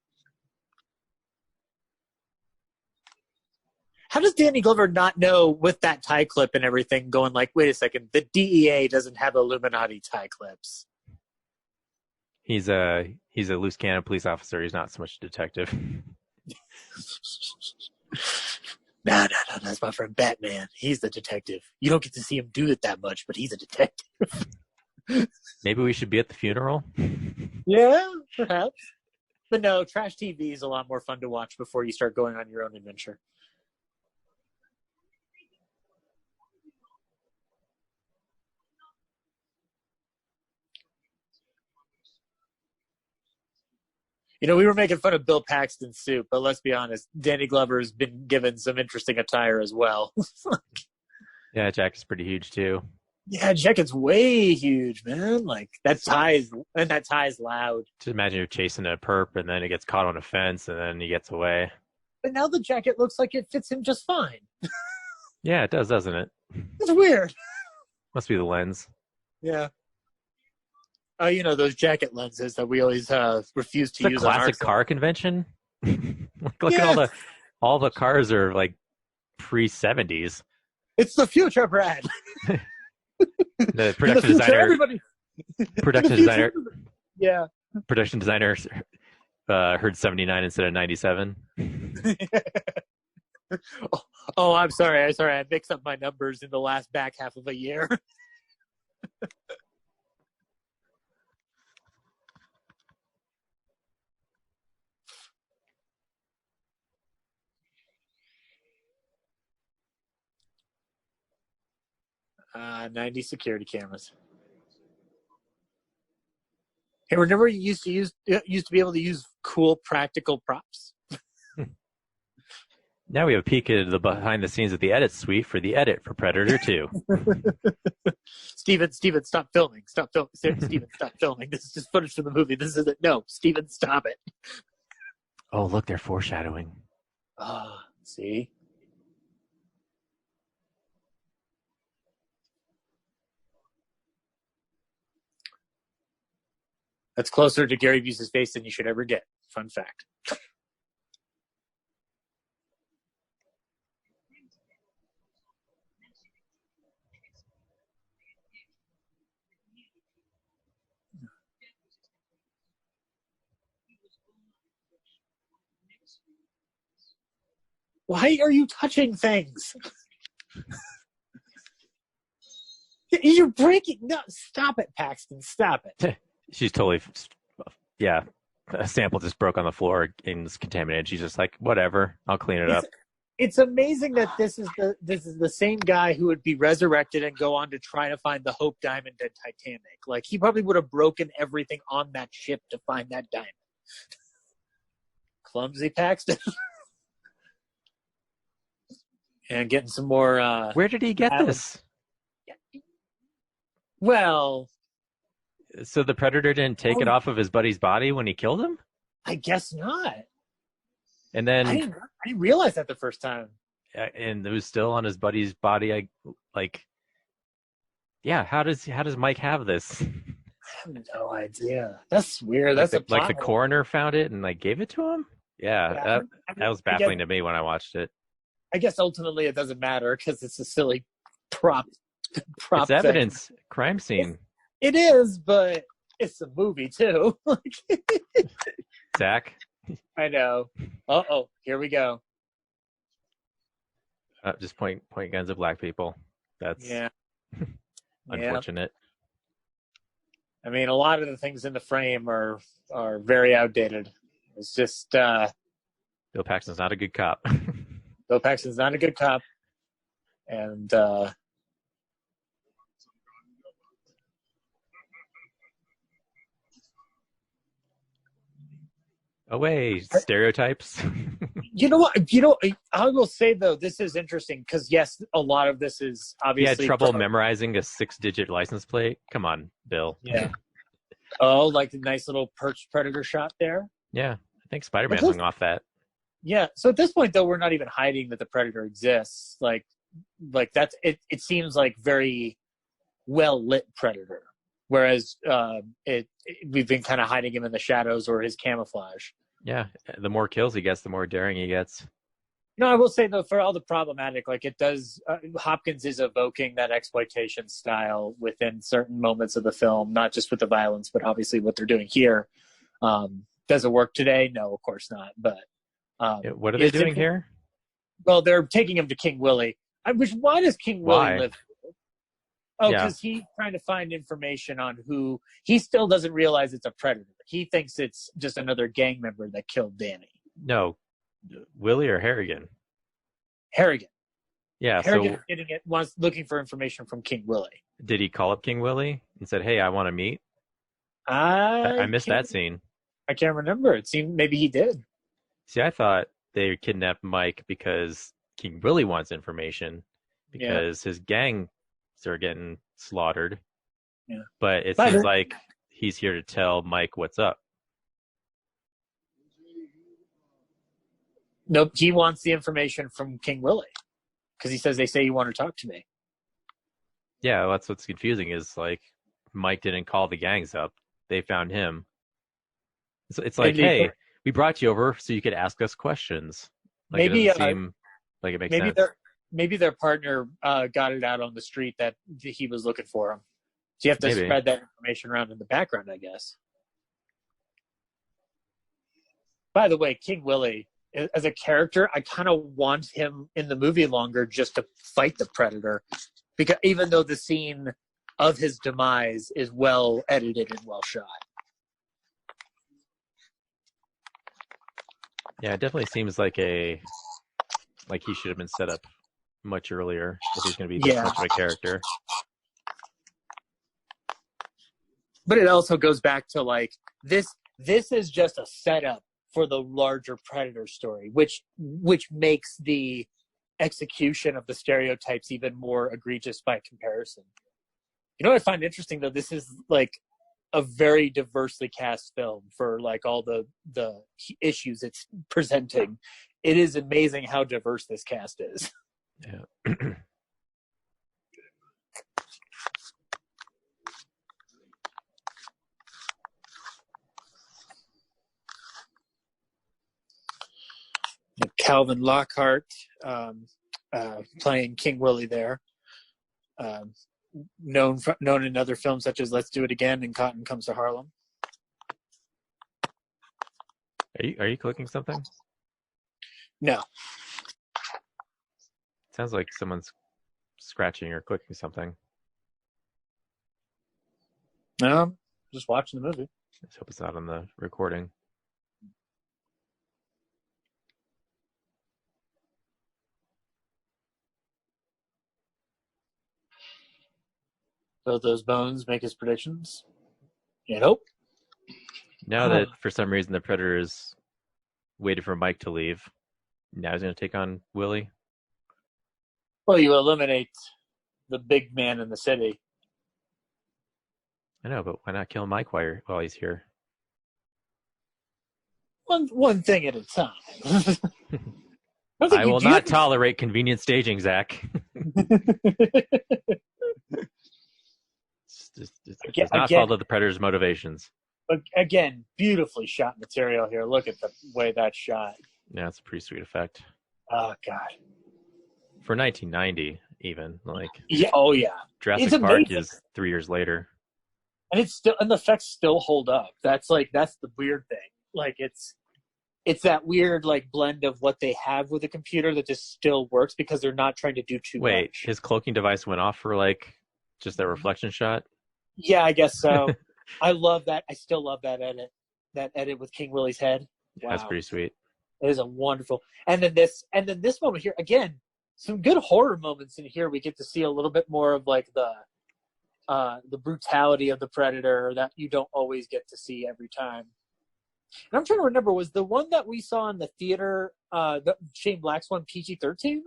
How does Danny Glover not know with that tie clip and everything going like, wait a second, the DEA doesn't have Illuminati tie clips? He's a loose cannon police officer. He's not so much a detective. No, that's my friend Batman. He's the detective. You don't get to see him do it that much, but he's a detective. Maybe we should be at the funeral? Yeah, perhaps. But no, trash TV is a lot more fun to watch before you start going on your own adventure. You know, we were making fun of Bill Paxton's suit, but let's be honest, Danny Glover's been given some interesting attire as well. Yeah, jacket's pretty huge too. Yeah, jacket's way huge, man. Like that tie's loud. Just imagine you're chasing a perp and then it gets caught on a fence and then he gets away. But now the jacket looks like it fits him just fine. Yeah, it does, doesn't it? It's weird. Must be the lens. Yeah. Oh, you know those jacket lenses that we always refuse to use. It's a classic car convention. Look at all the cars are like pre-70s. It's the future, Brad. The production designer. Everybody. Production designer. Yeah. Production designer heard 79 instead of 97. Oh, I'm sorry. I mixed up my numbers in the last back half of a year. 90 security cameras. Hey, remember you used to be able to use cool practical props? Now we have a peek at the behind the scenes of the edit suite for the edit for Predator 2. Steven, stop filming. Steven, stop filming. This is just footage from the movie. This isn't. No, Steven, stop it. Oh, look, they're foreshadowing. See? That's closer to Gary Busey's face than you should ever get. Fun fact. Why are you touching things? You're breaking. No, stop it, Paxton. Stop it. She's totally, yeah. A sample just broke on the floor and is contaminated. She's just like, whatever, I'll clean it up. It's amazing that this is the same guy who would be resurrected and go on to try to find the Hope Diamond at Titanic. Like he probably would have broken everything on that ship to find that diamond. Clumsy Paxton. And getting some more. Where did he get this? Well. So the Predator didn't take it off of his buddy's body when he killed him? I guess not. And then I didn't realize that the first time. And it was still on his buddy's body. How does Mike have this? I have no idea. That's weird. That's like the coroner found it and gave it to him? Yeah, that was baffling to me when I watched it. I guess ultimately it doesn't matter because it's a silly prop. It's evidence. Crime scene. It is, but it's a movie too. Zach. I know. Here we go. Just point guns at black people. That's unfortunate. I mean, a lot of the things in the frame are very outdated. It's just Bill Paxton's not a good cop. Bill Paxton's not a good cop, and Away, stereotypes. You know what? I will say though, this is interesting because yes, a lot of this is obviously. He had trouble memorizing a 6-digit license plate. Come on, Bill. Yeah. Oh, like the nice little perched predator shot there. Yeah, I think Spider-Man hung off that. Yeah. So at this point, though, we're not even hiding that the predator exists. Like that's it. It seems like very well lit predator, whereas we've been kind of hiding him in the shadows or his camouflage. Yeah, the more kills he gets, the more daring he gets. No, I will say though, for all the problematic, like it does, Hopkins is evoking that exploitation style within certain moments of the film, not just with the violence, but obviously what they're doing here. Does it work today? No, of course not. But what are they doing here? Well, they're taking him to King Willie. Why does King Willie live? Oh, because he's trying to find information on who. He still doesn't realize it's a predator. He thinks it's just another gang member that killed Danny. No, Willie or Harrigan? Harrigan. Yeah, Harrigan was looking for information from King Willie. Did he call up King Willie and said, "Hey, I want to meet"? I missed that scene. I can't remember. It seemed maybe he did. See, I thought they kidnapped Mike because King Willie wants information because his gang are getting slaughtered. Yeah. But it seems like he's here to tell Mike what's up. Nope, he wants the information from King Willie because he says they say you want to talk to me. Yeah, well, that's what's confusing is like Mike didn't call the gangs up; they found him. So it's like, hey, we brought you over so you could ask us questions. Like, maybe it doesn't seem like it makes sense. Maybe their partner got it out on the street that he was looking for him. So you have to spread that information around in the background, I guess. By the way, King Willie, as a character, I kind of want him in the movie longer just to fight the Predator. Because even though the scene of his demise is well edited and well shot. Yeah, it definitely seems like he should have been set up much earlier if he's going to be this much of a character. But it also goes back to like this is just a setup for the larger Predator story, which makes the execution of the stereotypes even more egregious by comparison. You know what I find interesting though? This is like a very diversely cast film for like all the issues it's presenting. It is amazing how diverse this cast is. Yeah. Calvin Lockhart playing King Willie there. Known in other films such as Let's Do It Again and Cotton Comes to Harlem. Are you clicking something? No. Sounds like someone's scratching or clicking something. No, just watching the movie. Let's hope it's not on the recording. So those bones make his predictions. You hope. Now that for some reason the Predators waited for Mike to leave, now he's going to take on Willie. Well, you eliminate the big man in the city. I know, but why not kill Mike while he's here? One thing at a time. I will not tolerate convenient staging, Zach. Does not follow the Predator's motivations. But again, beautifully shot material here. Look at the way that's shot. Yeah, it's a pretty sweet effect. Oh God. For 1990, even like. Yeah. Oh yeah. Jurassic Park is 3 years later. And the effects still hold up. That's the weird thing. Like it's that weird like blend of what they have with a computer that just still works because they're not trying to do too much. Wait, his cloaking device went off for like just that reflection shot? Yeah, I guess so. I love that. I still love that edit. That edit with King Willie's head. Wow. That's pretty sweet. It is a wonderful. And then this moment here again. Some good horror moments in here. We get to see a little bit more of like the brutality of the Predator that you don't always get to see every time. And I'm trying to remember, was the one that we saw in the theater, the Shane Black's one, PG-13?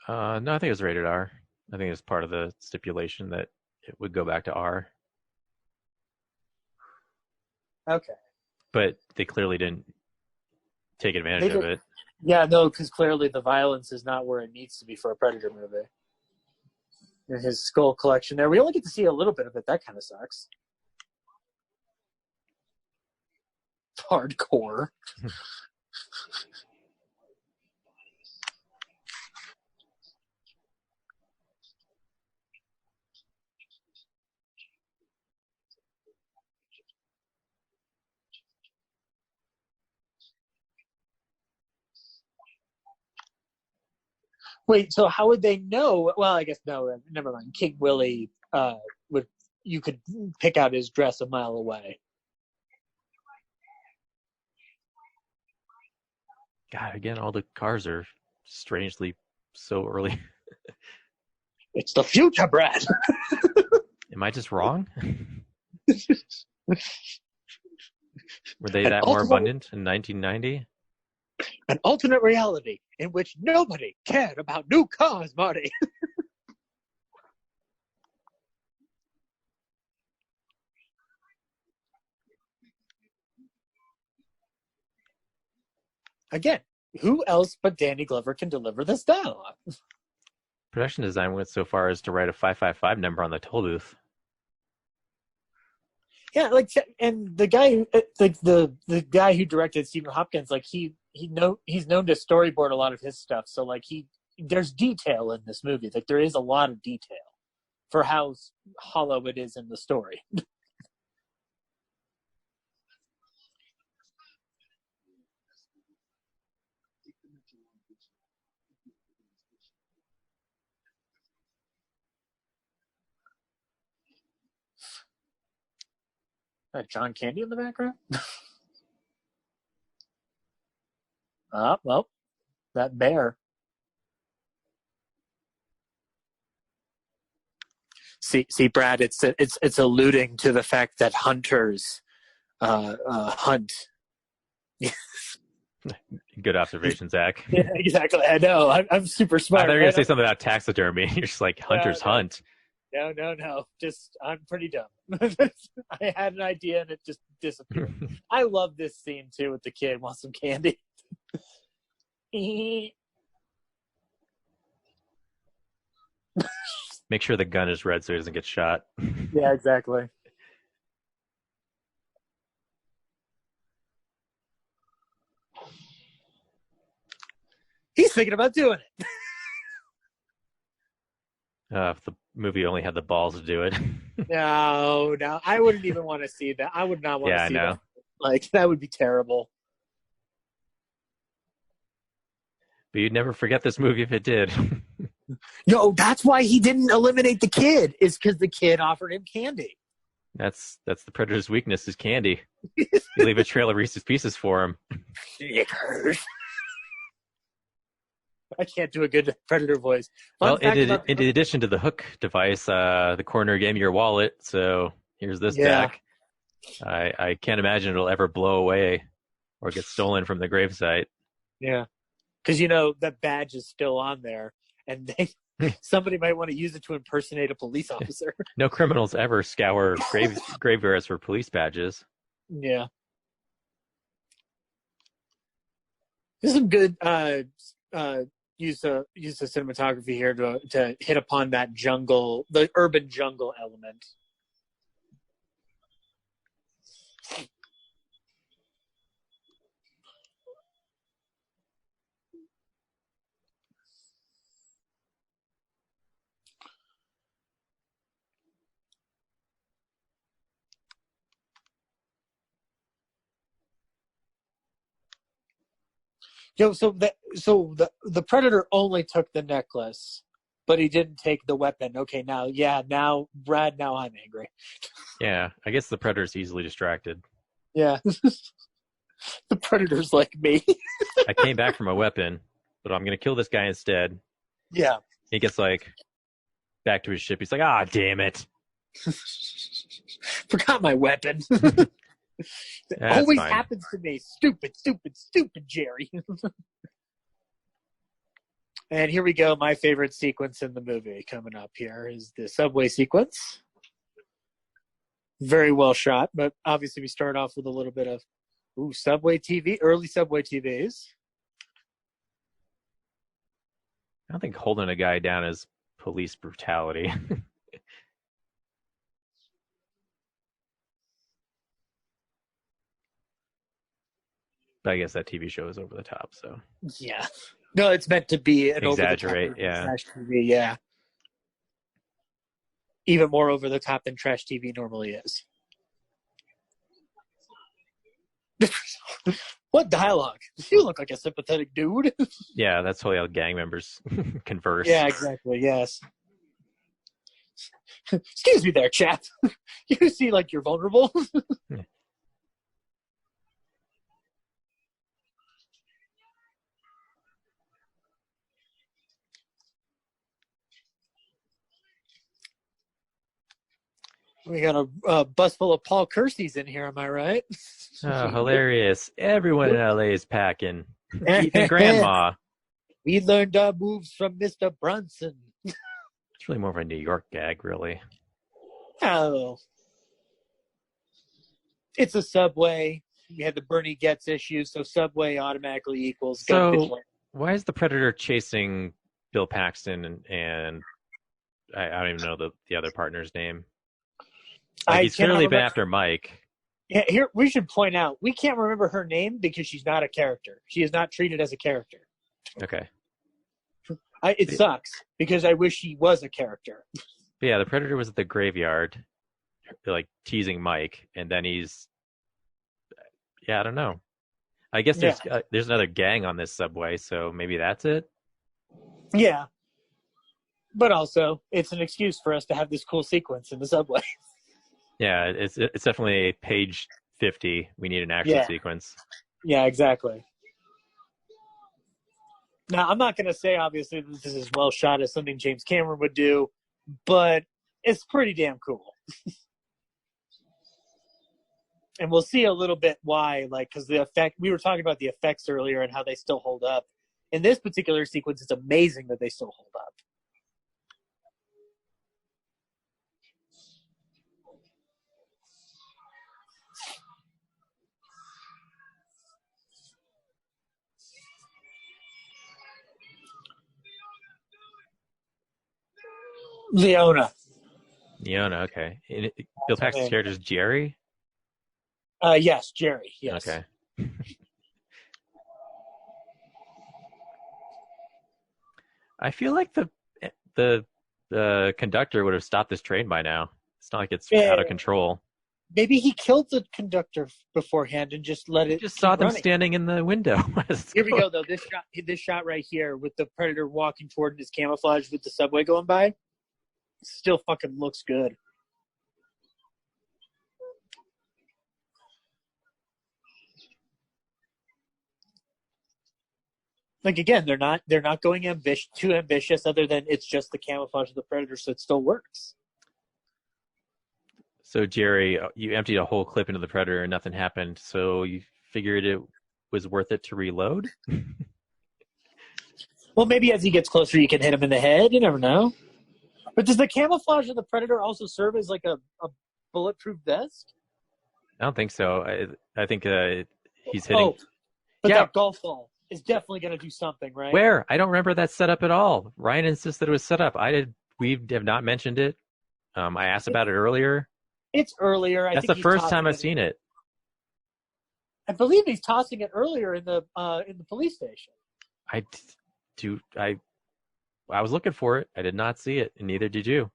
No, I think it was rated R. I think it was part of the stipulation that it would go back to R. Okay. But they clearly didn't take advantage of it. Yeah, no, because clearly the violence is not where it needs to be for a Predator movie. In his skull collection there. We only get to see a little bit of it. That kind of sucks. Hardcore. Wait, so how would they know? Well, I guess no. Never mind. King Willie you could pick out his dress a mile away. God, again, all the cars are strangely so early. It's the future, Brad. Am I just wrong? Were they that more abundant in 1990? An alternate reality in which nobody cared about new cars, Marty. Again, who else but Danny Glover can deliver this dialogue? Production design went so far as to write a 555 number on the toll booth. Yeah, and the guy, the guy who directed Stephen Hopkins, he's known to storyboard a lot of his stuff. So there's detail in this movie. There is a lot of detail for how hollow it is in the story. John Candy in the background? Well, that bear. See, Brad, it's alluding to the fact that hunters hunt. Good observation, Zach. Yeah, exactly. I know. I'm super smart. I thought you were going to say something about taxidermy. You're just like, hunters hunt. No. Just, I'm pretty dumb. I had an idea and it just disappeared. I love this scene, too, with the kid wants some candy. Make sure the gun is red so he doesn't get shot. Yeah, exactly. He's thinking about doing it. If the movie only had the balls to do it. No. I wouldn't even want to see that. I would not want to see that. That would be terrible. But you'd never forget this movie if it did. No, that's why he didn't eliminate the kid, is because the kid offered him candy. That's the Predator's weakness, is candy. You leave a trail of Reese's Pieces for him. Snickers. I can't do a good Predator voice. Well, in addition to the hook device, the coroner gave me your wallet, so here's this deck. I can't imagine it'll ever blow away or get stolen from the gravesite. Yeah. Because, that badge is still on there, and somebody might want to use it to impersonate a police officer. No criminals ever scour graveyards for police badges. Yeah. There's some good use of cinematography here to hit upon that jungle, the urban jungle element. So the Predator only took the necklace, but he didn't take the weapon. Okay, now Brad, now I'm angry. Yeah, I guess the Predator's easily distracted. Yeah. The Predator's like me. I came back from a weapon, but I'm going to kill this guy instead. Yeah. He gets back to his ship. He's like, damn it. Forgot my weapon. It always happens to me. Stupid Jerry. And here we go. My favorite sequence in the movie coming up here is the subway sequence. Very well shot, but obviously we start off with a little bit of subway TV, early subway TVs. I don't think holding a guy down is police brutality. But I guess that TV show is over the top, so. Yeah. No, it's meant to be an exaggerate, over-the-top trash TV, yeah. Even more over the top than trash TV normally is. What dialogue? You look like a sympathetic dude. Yeah, that's totally how gang members converse. Yeah, exactly, yes. Excuse me there, chap. You seem like you're vulnerable. Yeah. We got a bus full of Paul Kersey's in here, am I right? Oh, hilarious. Everyone in LA is packing. Even Grandma. We learned our moves from Mr. Brunson. It's really more of a New York gag, really. Oh. It's a Subway. We had the Bernie Getz issue, so Subway automatically equals So, why is the Predator chasing Bill Paxton and I don't even know the other partner's name? Like, he's clearly been after Mike. Yeah, here we should point out we can't remember her name because she's not a character. She is not treated as a character. Okay. It sucks because I wish she was a character. But yeah, the Predator was at the graveyard, like teasing Mike, and then he's. Yeah, I don't know. I guess there's another gang on this subway, so maybe that's it. Yeah, but also it's an excuse for us to have this cool sequence in the subway. Yeah, it's definitely page 50. We need an action sequence. Yeah, exactly. Now, I'm not going to say, obviously, this is as well shot as something James Cameron would do, but it's pretty damn cool. And we'll see a little bit why, like, because the effect, we were talking about the effects earlier and how they still hold up. In this particular sequence, it's amazing that they still hold up. Leona, okay. Bill Paxton's character is Jerry? Yes, Jerry, yes. Okay. I feel like the conductor would have stopped this train by now. It's not like it's out of control. Maybe he killed the conductor beforehand and just let it. Just saw them standing in the window. Here we go, though. This shot right here with the Predator walking toward his camouflage with the subway going by, still fucking looks good. Like, again, they're not going too ambitious, other than it's just the camouflage of the Predator, so it still works. So, Jerry, you emptied a whole clip into the Predator and nothing happened, so you figured it was worth it to reload? Well, maybe as he gets closer, you can hit him in the head. You never know. But does the camouflage of the Predator also serve as like a bulletproof vest? I don't think so. I think he's hitting. Oh, but that golf ball is definitely going to do something, right? Where? I don't remember that setup at all. Ryan insisted it was set up. We have not mentioned it. I asked about it earlier. It's earlier. That's the first time I've seen it. I believe he's tossing it earlier in the police station. I was looking for it. I did not see it, and neither did you.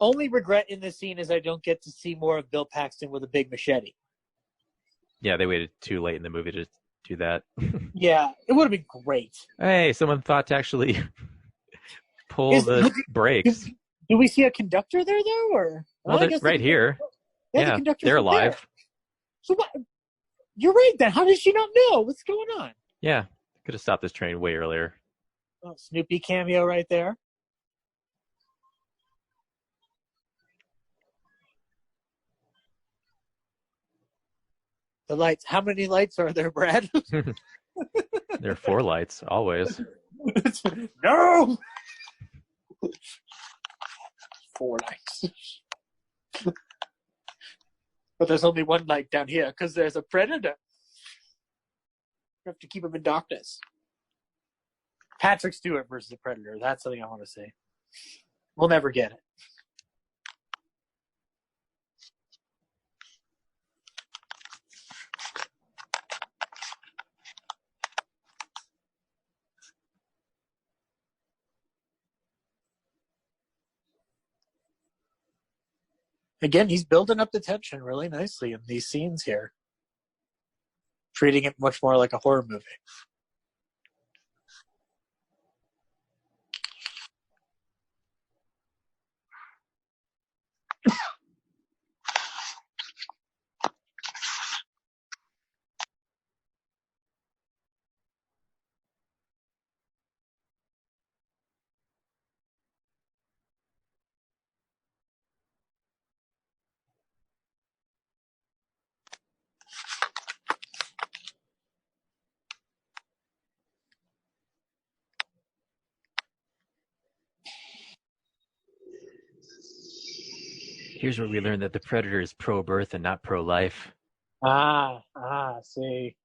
Only regret in this scene is I don't get to see more of Bill Paxton with a big machete. Yeah, they waited too late in the movie to do that. Yeah, it would have been great. Hey, someone thought to actually pull the brakes. Do we see a conductor there, though? Or well, right here. Yeah, they're alive. There. So what? You're right, then. How does she not know? What's going on? Yeah, could have stopped this train way earlier. Oh, Snoopy cameo right there. The lights. How many lights are there, Brad? There are 4 lights, always. No! 4 lights. But there's only 1 light down here because there's a predator. You have to keep him in darkness. Patrick Stewart versus the Predator. That's something I want to see. We'll never get it. Again, he's building up the tension really nicely in these scenes here. Treating it much more like a horror movie. Here's where we learn that the Predator is pro-birth and not pro-life. See.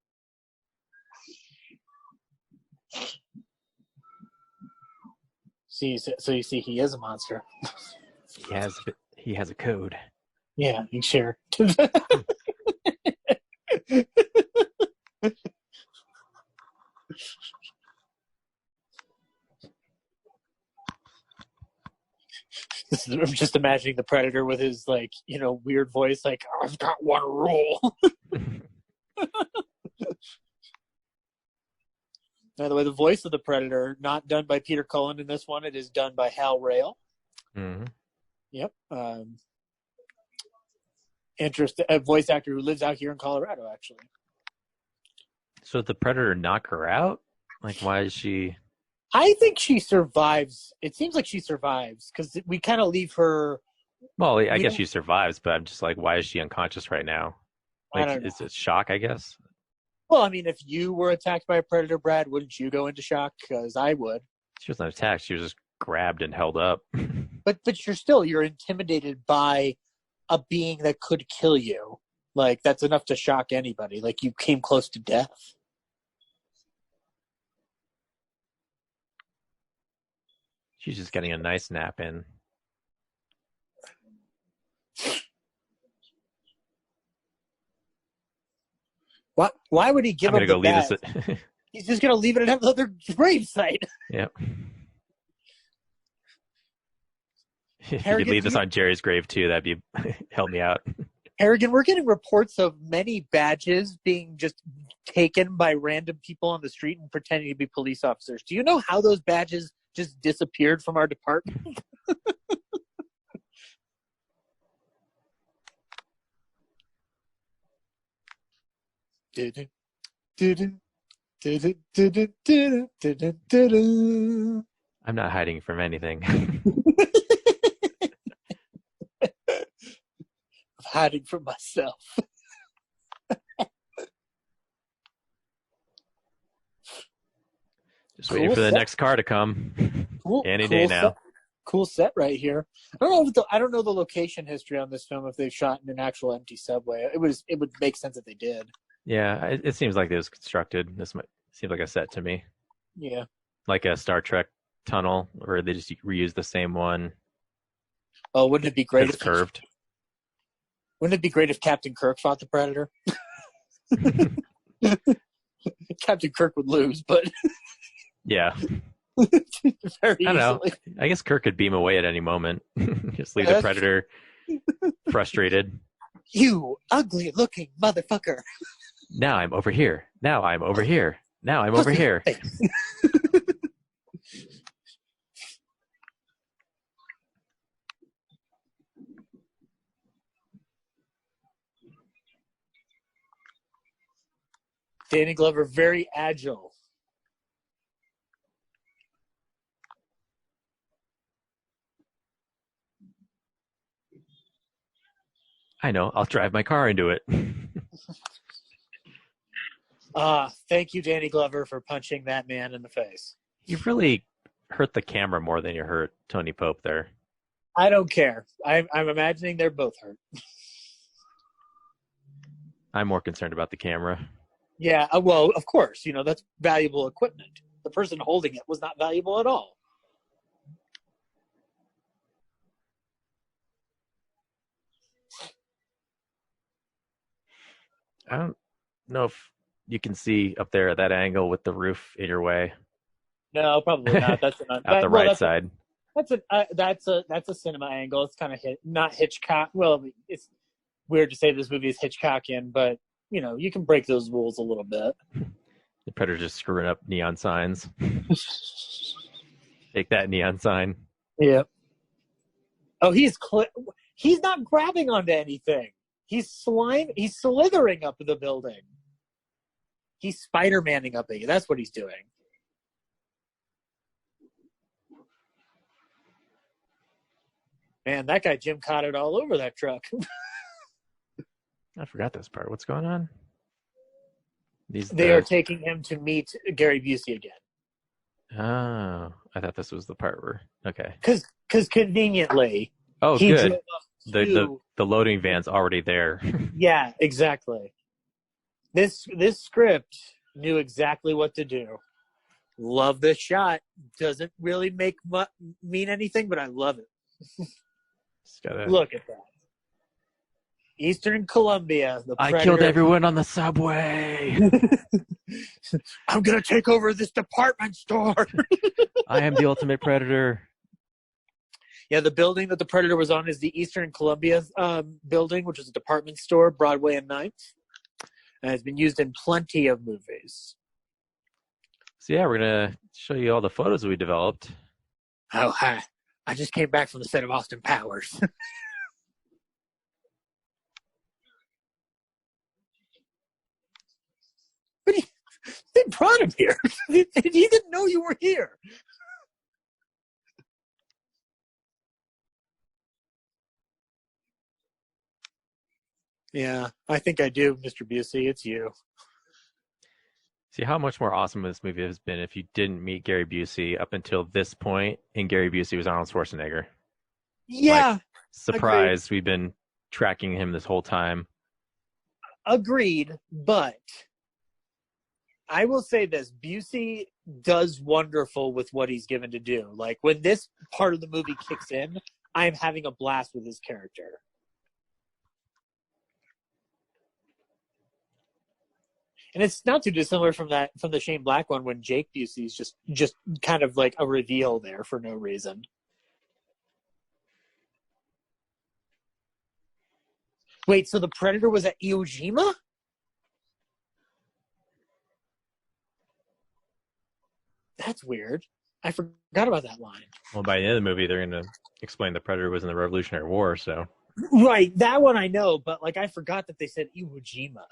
So you see, he is a monster. He has a code. Yeah, you sure. I'm just imagining the Predator with his weird voice, like, I've got one rule. By the way, the voice of the Predator, not done by Peter Cullen in this one, it is done by Hal Rail. Mm-hmm. Yep. A voice actor who lives out here in Colorado, actually. So did the Predator knock her out? Like, why is she... I think she survives. It seems like she survives because we kind of leave her. Well, I guess she survives, but I'm just like, why is she unconscious right now? Like, is it shock, I guess? Well, I mean, if you were attacked by a predator, Brad, wouldn't you go into shock? Because I would. She wasn't attacked. She was just grabbed and held up. But you're intimidated by a being that could kill you. Like, that's enough to shock anybody. Like, you came close to death. She's just getting a nice nap in. What? Why would he give him the leave bag? this. He's just going to leave it at another grave site. Yep. If you could leave this on Jerry's grave too, that'd be help me out. Harrigan, we're getting reports of many badges being just taken by random people on the street and pretending to be police officers. Do you know how those badges just disappeared from our department? I'm not hiding from anything. I'm hiding from myself. Just waiting for the next car to come. Any day now. Cool set right here. I don't know the location history on this film if they've shot in an actual empty subway. It would make sense if they did. Yeah, it seems like it was constructed. This might seem like a set to me. Yeah. Like a Star Trek tunnel where they just reuse the same one. Oh, wouldn't it be great if curved? Wouldn't it be great if Captain Kirk fought the Predator? Captain Kirk would lose, but yeah. Very I don't know. I guess Kirk could beam away at any moment. Just leave the Predator frustrated. You ugly looking motherfucker. Now I'm over here. Now I'm over here. Now I'm over here. Danny Glover, very agile. I know. I'll drive my car into it. Thank you, Danny Glover, for punching that man in the face. You've really hurt the camera more than you hurt Tony Pope there. I don't care. I'm imagining they're both hurt. I'm more concerned about the camera. Yeah, well, of course. That's valuable equipment. The person holding it was not valuable at all. I don't know if you can see up there at that angle with the roof in your way. No, probably not. That's the right side. That's a cinema angle. It's kind of not Hitchcock. Well, it's weird to say this movie is Hitchcockian, but you can break those rules a little bit. The Predator just screwing up neon signs. Take that neon sign. Yeah. Oh, he's not grabbing onto anything. He's slithering up the building. He's Spider-Manning up it. That's what he's doing. Man, that guy Jim caught it all over that truck. I forgot this part. What's going on? They are taking him to meet Gary Busey again. Oh, I thought this was the part where okay. Because conveniently. Oh, good. The loading van's already there. Yeah, exactly. This script knew exactly what to do. Love this shot. Doesn't really mean anything, but I love it. Look at that. Eastern Columbia. I killed everyone on the subway. I'm going to take over this department store. I am the ultimate predator. Yeah, the building that the Predator was on is the Eastern Columbia building, which is a department store, Broadway and 9th. And it's been used in plenty of movies. So yeah, we're going to show you all the photos we developed. Oh, hi. I just came back from the set of Austin Powers. But they brought him here. He didn't know you were here. Yeah, I think I do, Mr. Busey. It's you. See how much more awesome this movie has been if you didn't meet Gary Busey up until this point, and Gary Busey was Arnold Schwarzenegger. Yeah. Surprise, agreed. We've been tracking him this whole time. Agreed, but I will say this. Busey does wonderful with what he's given to do. Like, when this part of the movie kicks in, I'm having a blast with his character. And it's not too dissimilar from the Shane Black one when Jake Busey's just kind of like a reveal there for no reason. Wait, so the Predator was at Iwo Jima? That's weird. I forgot about that line. Well, by the end of the movie, they're going to explain the Predator was in the Revolutionary War, so. Right, that one I know, but like I forgot that they said Iwo Jima.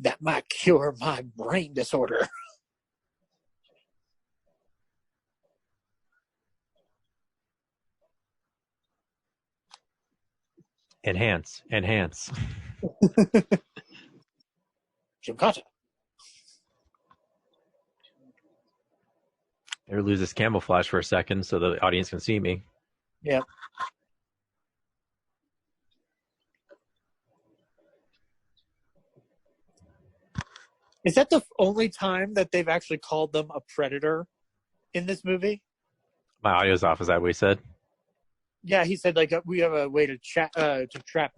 That might cure my brain disorder. Enhance. Jim Cotta. Better lose this camouflage for a second so the audience can see me. Yeah. Is that the only time that they've actually called them a predator in this movie? My audio's off. Is that what he said? Yeah, he said, like, we have a way to trap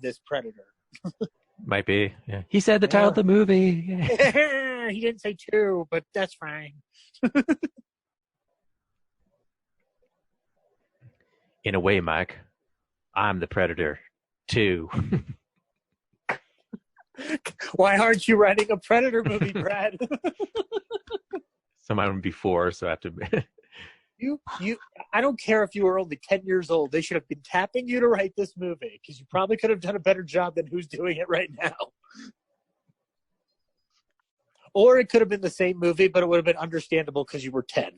this predator. Might be. Yeah. He said the title of the movie. He didn't say two, but that's fine. In a way, Mike, I'm the predator, too. Why aren't you writing a Predator movie, Brad? Someone before, so I have to. I don't care if you were only 10 years old. They should have been tapping you to write this movie because you probably could have done a better job than who's doing it right now. Or it could have been the same movie, but it would have been understandable because you were 10.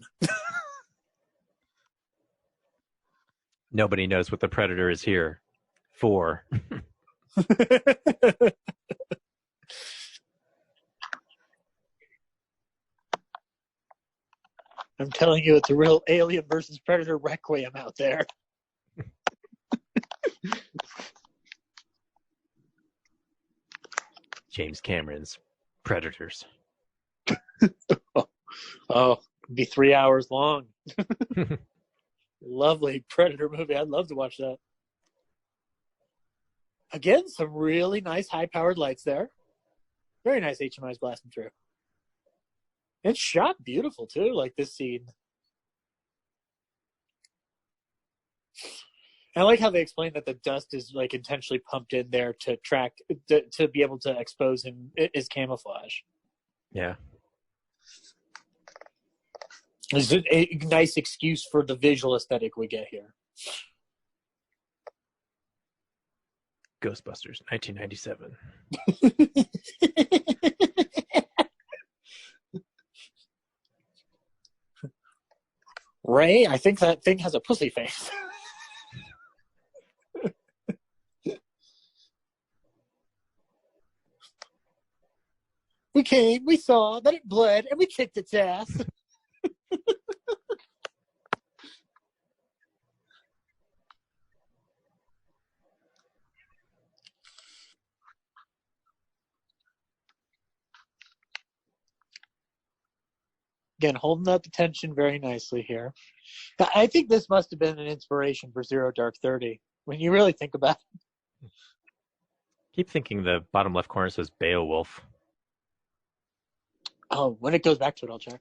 Nobody knows what the Predator is here for. I'm telling you, it's a real Alien versus Predator requiem out there. James Cameron's Predators. Oh, it'd be 3 hours long. Lovely Predator movie. I'd love to watch that. Again, some really nice high-powered lights there. Very nice HMIs blasting through. It's shot beautiful, too, like this scene. I like how they explain that the dust is like intentionally pumped in there to to be able to expose him as camouflage. Yeah. It's a nice excuse for the visual aesthetic we get here. Ghostbusters, 1997. Ray, I think that thing has a pussy face. We came, we saw that it bled, and we kicked its ass. Again, holding up the tension very nicely here. I think this must have been an inspiration for Zero Dark 30, when you really think about it. Keep thinking the bottom left corner says Beowulf. Oh, when it goes back to it, I'll check.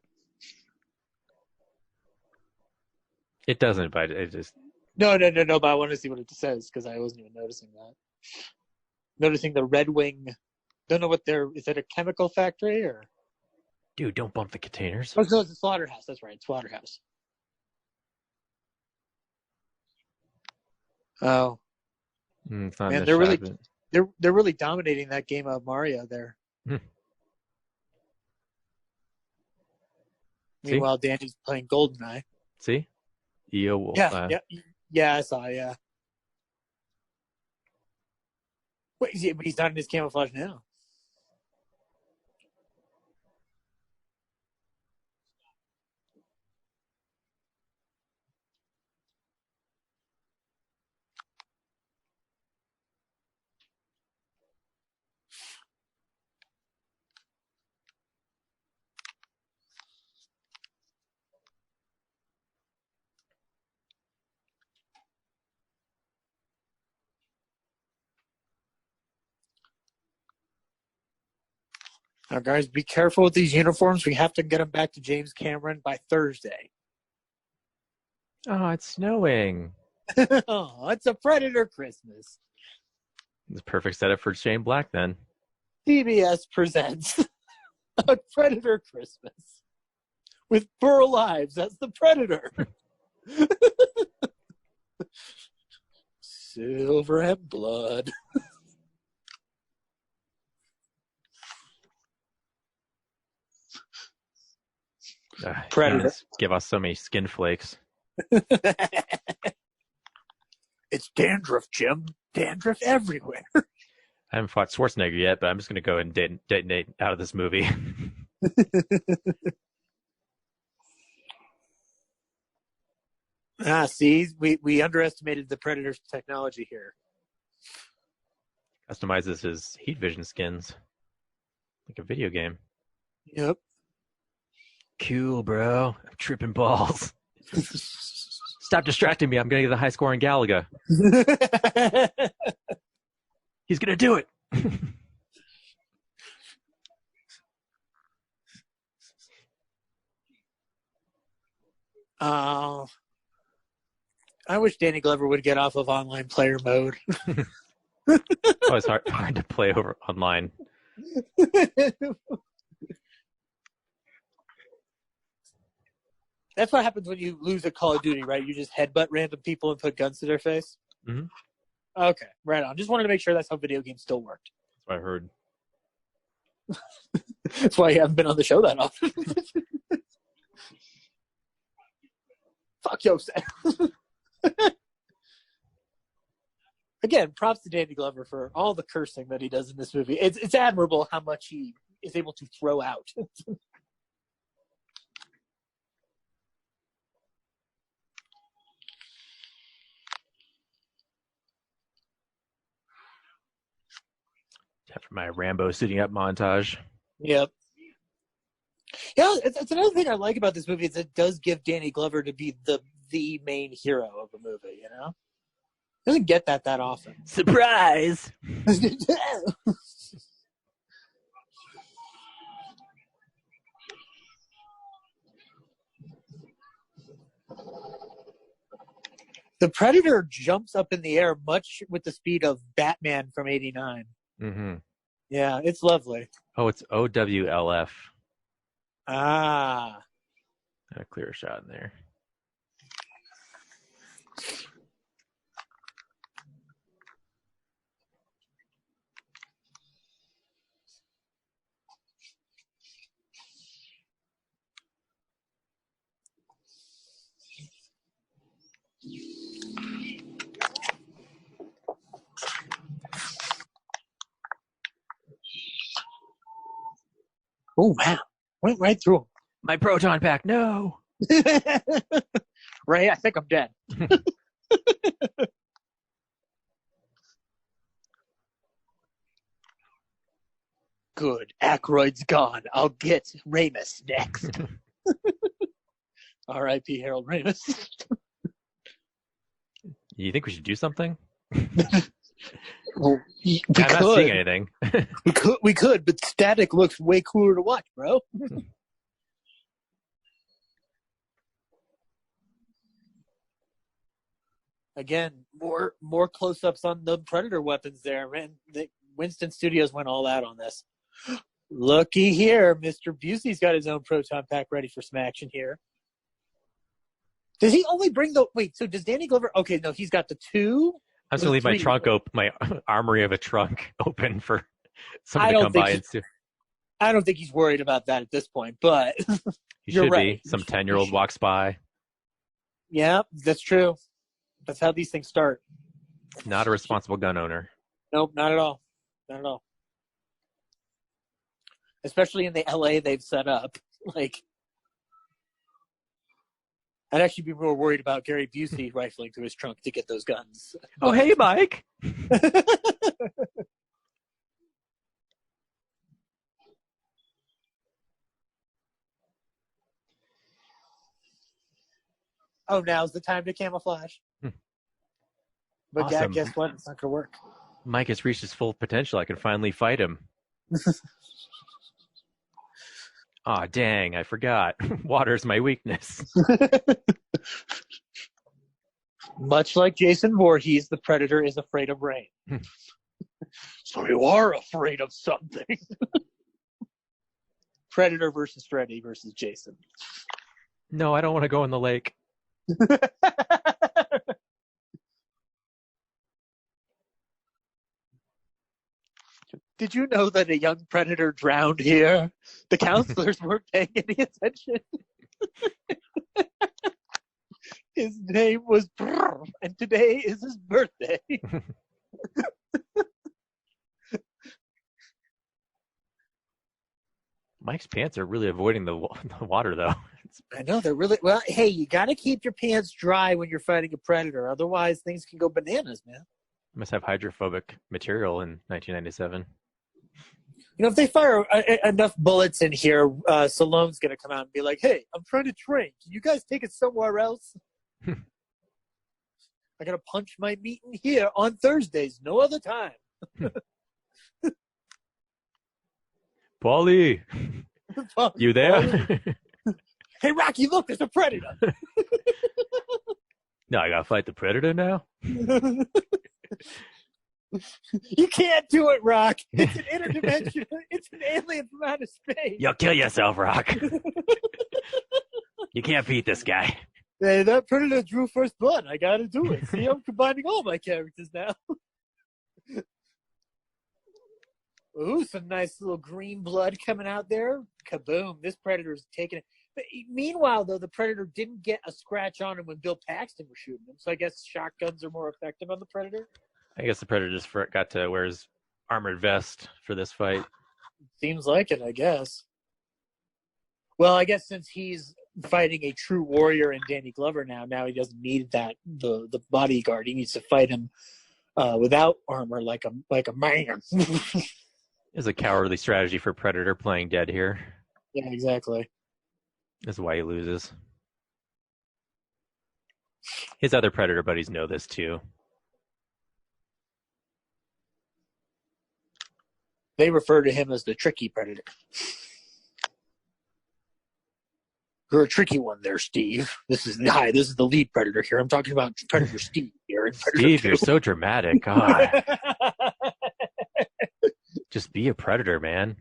It doesn't, but it just... No, but I want to see what it says, because I wasn't even noticing that. Noticing the Red Wing. Don't know what is it a chemical factory, or? Dude, don't bump the containers. Oh, no, it's a slaughterhouse. That's right, slaughterhouse. Oh. It's not Man, they're really dominating that game of Mario there. Meanwhile, Danny's playing GoldenEye. See? EO Wolf. Yeah, I saw, yeah. Wait, but he's not in his camouflage now. Now, guys, be careful with these uniforms. We have to get them back to James Cameron by Thursday. Oh, it's snowing. Oh, it's a Predator Christmas. It's a perfect setup for Shane Black, then. CBS presents a Predator Christmas with Burl Ives as the Predator. Silver and blood. Predator. Give us so many skin flakes. It's dandruff, Jim. Dandruff everywhere. I haven't fought Schwarzenegger yet, but I'm just going to go and detonate out of this movie. See, we underestimated the Predator's technology here. Customizes his heat vision skins like a video game. Yep. Cool, bro. I'm tripping balls. Stop distracting me. I'm going to get the high score in Galaga. He's going to do it. I wish Danny Glover would get off of online player mode. Oh, it's hard to play over online. That's what happens when you lose a Call of Duty, right? You just headbutt random people and put guns to their face? Mm-hmm. Okay, right on. Just wanted to make sure that's how video games still worked. That's what I heard. That's why you haven't been on the show that often. Fuck Yosef. Again, props to Danny Glover for all the cursing that he does in this movie. It's admirable how much he is able to throw out. After my Rambo suiting up montage. Yep. Yeah, it's another thing I like about this movie is it does give Danny Glover to be the main hero of a movie, you know? Doesn't get that often. Surprise! The Predator jumps up in the air much with the speed of Batman from '89. Mm-hmm. Yeah, it's lovely. Oh, it's OWLF. Ah. Got a clear shot in there. Oh, wow. Went right through him. My proton pack, no. Ray, I think I'm dead. Good. Aykroyd's gone. I'll get Ramis next. R.I.P. Harold Ramis. You think we should do something? Well, I'm not seeing anything. we could, but Static looks way cooler to watch, bro. Again, more close-ups on the Predator weapons there, man. Winston Studios went all out on this. Looky here, Mr. Busey's got his own proton pack ready for some action here. Does he only bring the... Wait, so does Danny Glover... Okay, no, he's got the two... I'm just going to leave my trunk open, my armory of a trunk open for someone to come by and see. I don't think he's worried about that at this point, but he should be. Some 10-year-old walks by. Yeah, that's true. That's how these things start. Not a responsible gun owner. Nope, not at all. Not at all. Especially in the LA they've set up. Like, I'd actually be more worried about Gary Busey rifling through his trunk to get those guns. Oh, hey, Mike. Oh, now's the time to camouflage. But awesome. guess what? It's not going to work. Mike has reached his full potential. I can finally fight him. Aw, dang, I forgot. Water's my weakness. Much like Jason Voorhees, the Predator is afraid of rain. So you are afraid of something. Predator versus Freddy versus Jason. No, I don't want to go in the lake. Did you know that a young predator drowned here? The counselors weren't paying any attention. His name was Brr, and today is his birthday. Mike's pants are really avoiding the water, though. I know, they're really... Well, hey, you got to keep your pants dry when you're fighting a predator. Otherwise, things can go bananas, man. Must have hydrophobic material in 1997. You know, if they fire enough bullets in here, Stallone's going to come out and be like, hey, I'm trying to train. Can you guys take it somewhere else? I got to punch my meat in here on Thursdays, no other time. Paulie, you there? Hey, Rocky, look, there's a predator. No, I got to fight the predator now? You can't do it, Rock. It's an interdimensional. It's an alien from outer space. You'll kill yourself, Rock. You can't beat this guy. Hey, that predator drew first blood. I got to do it. See, I'm combining all my characters now. Ooh, some nice little green blood coming out there. Kaboom! This predator's taking it. But meanwhile, though, the predator didn't get a scratch on him when Bill Paxton was shooting him. So I guess shotguns are more effective on the predator. I guess the predator just got to wear his armored vest for this fight. Seems like it, I guess. Well, I guess since he's fighting a true warrior in Danny Glover now he doesn't need the bodyguard. He needs to fight him without armor like a man. It's a cowardly strategy for Predator playing dead here. Yeah, exactly. That's why he loses. His other Predator buddies know this too. They refer to him as the tricky Predator. You're a tricky one there, Steve. This is the lead Predator here. I'm talking about Predator Steve here. Steve, you're so dramatic. God. Just be a Predator, man.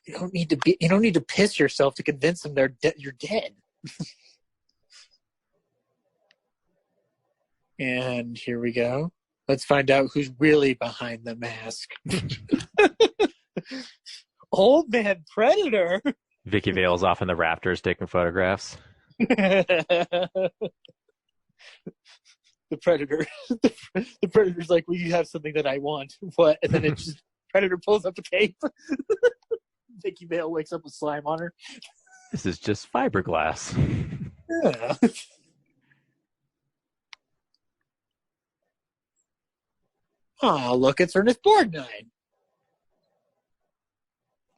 You don't need to piss yourself to convince them you're dead. And here we go. Let's find out who's really behind the mask. Old man Predator. Vicky Vale's off in the rafters taking photographs. The Predator's like, well, you have something that I want. What? And then it just Predator pulls up a cape. Vicky Vale wakes up with slime on her. This is just fiberglass. Yeah. Oh, look, it's Ernest Borgnine.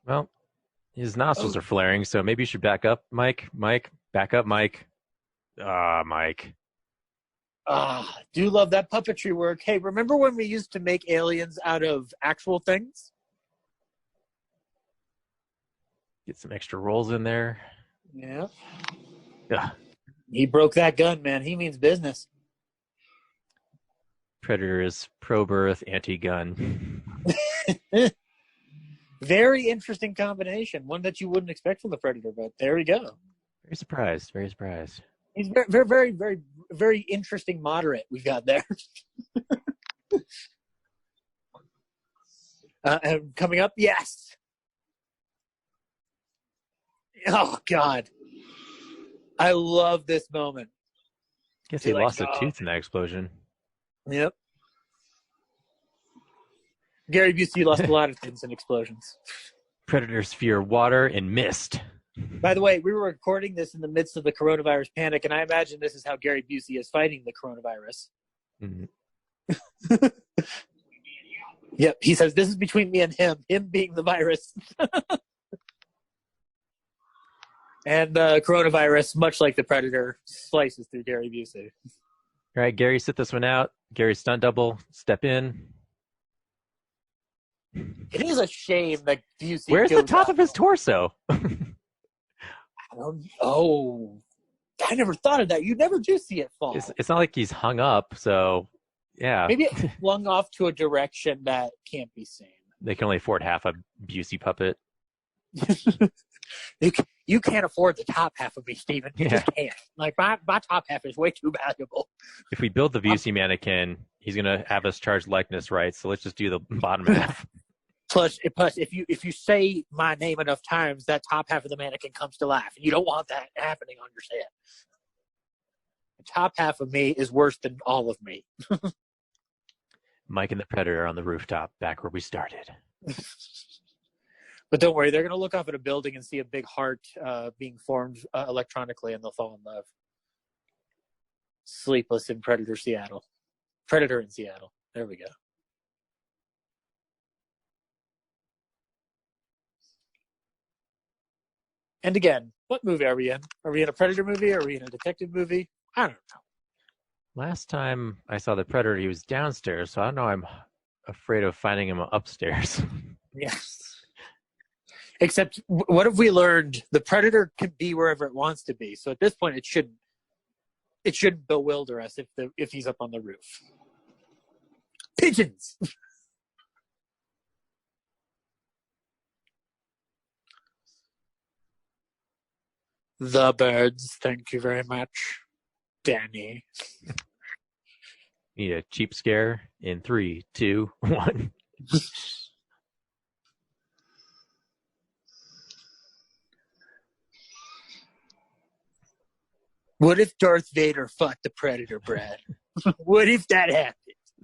Well, his nostrils are flaring, so maybe you should back up, Mike. Mike, back up, Mike. Mike. Do love that puppetry work. Hey, remember when we used to make aliens out of actual things? Get some extra rolls in there. Yeah. Yeah. He broke that gun, man. He means business. Predator is pro-birth, anti-gun. Very interesting combination. One that you wouldn't expect from the Predator, but there we go. Very surprised. Very surprised. He's very, very, very, very, very interesting moderate we've got there. And coming up, yes. Oh, God. I love this moment. Guess he lost a tooth in that explosion. Yep. Gary Busey lost a lot of things in explosions. Predators fear water and mist. By the way, we were recording this in the midst of the coronavirus panic, and I imagine this is how Gary Busey is fighting the coronavirus. Mm-hmm. Yep, he says, this is between me and him being the virus. And the coronavirus, much like the Predator, slices through Gary Busey. All right, Gary, sit this one out. Gary, stunt double, step in. It is a shame that Busey. Where's the top of his torso? Oh, I never thought of that. You never do see it fall. It's not like he's hung up, so yeah. Maybe it flung off to a direction that can't be seen. They can only afford half a Busey puppet. You can't afford the top half of me, Steven. You just can't. Like, my top half is way too valuable. If we build the Busey mannequin, he's going to have us charge likeness rights, so let's just do the bottom half. Plus, if you say my name enough times, that top half of the mannequin comes to life. And you don't want that happening on your set. The top half of me is worse than all of me. Mike and the Predator on the rooftop, back where we started. But don't worry, they're going to look off at a building and see a big heart being formed electronically, and they'll fall in love. Sleepless in Predator in Seattle. There we go. And again, what movie are we in? Are we in a Predator movie? Are we in a detective movie? I don't know. Last time I saw the Predator, he was downstairs, so I don't know. I'm afraid of finding him upstairs. Yes. Except, what have we learned? The Predator can be wherever it wants to be. So at this point, it shouldn't bewilder us if he's up on the roof. Pigeons. The birds. Thank you very much, Danny. Need a cheap scare in 3, 2, 1. What if Darth Vader fought the Predator, Brad? What if that happened?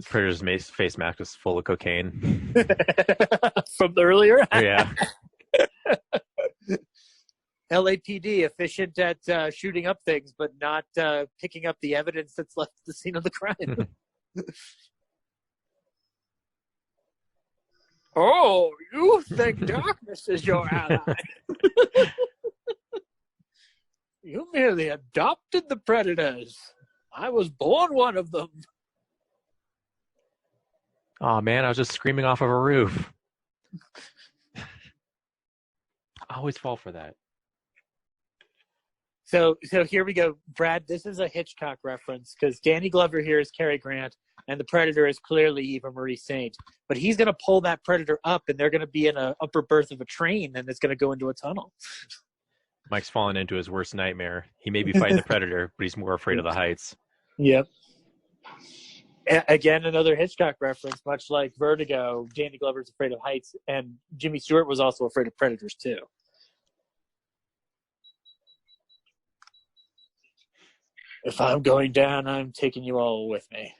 Predator's face mask was full of cocaine. From the earlier? Yeah. LAPD, efficient at shooting up things, but not picking up the evidence that's left at the scene of the crime. Oh, you think darkness is your ally? You merely adopted the Predators. I was born one of them. Oh, man, I was just screaming off of a roof. I always fall for that. So here we go. Brad, this is a Hitchcock reference because Danny Glover here is Cary Grant, and the Predator is clearly Eva Marie Saint. But he's going to pull that Predator up, and they're going to be in an upper berth of a train, and it's going to go into a tunnel. Mike's fallen into his worst nightmare. He may be fighting the Predator, but he's more afraid of the heights. Yep. Again, another Hitchcock reference, much like Vertigo. Danny Glover's afraid of heights, and Jimmy Stewart was also afraid of predators too. If I'm going down, I'm taking you all with me.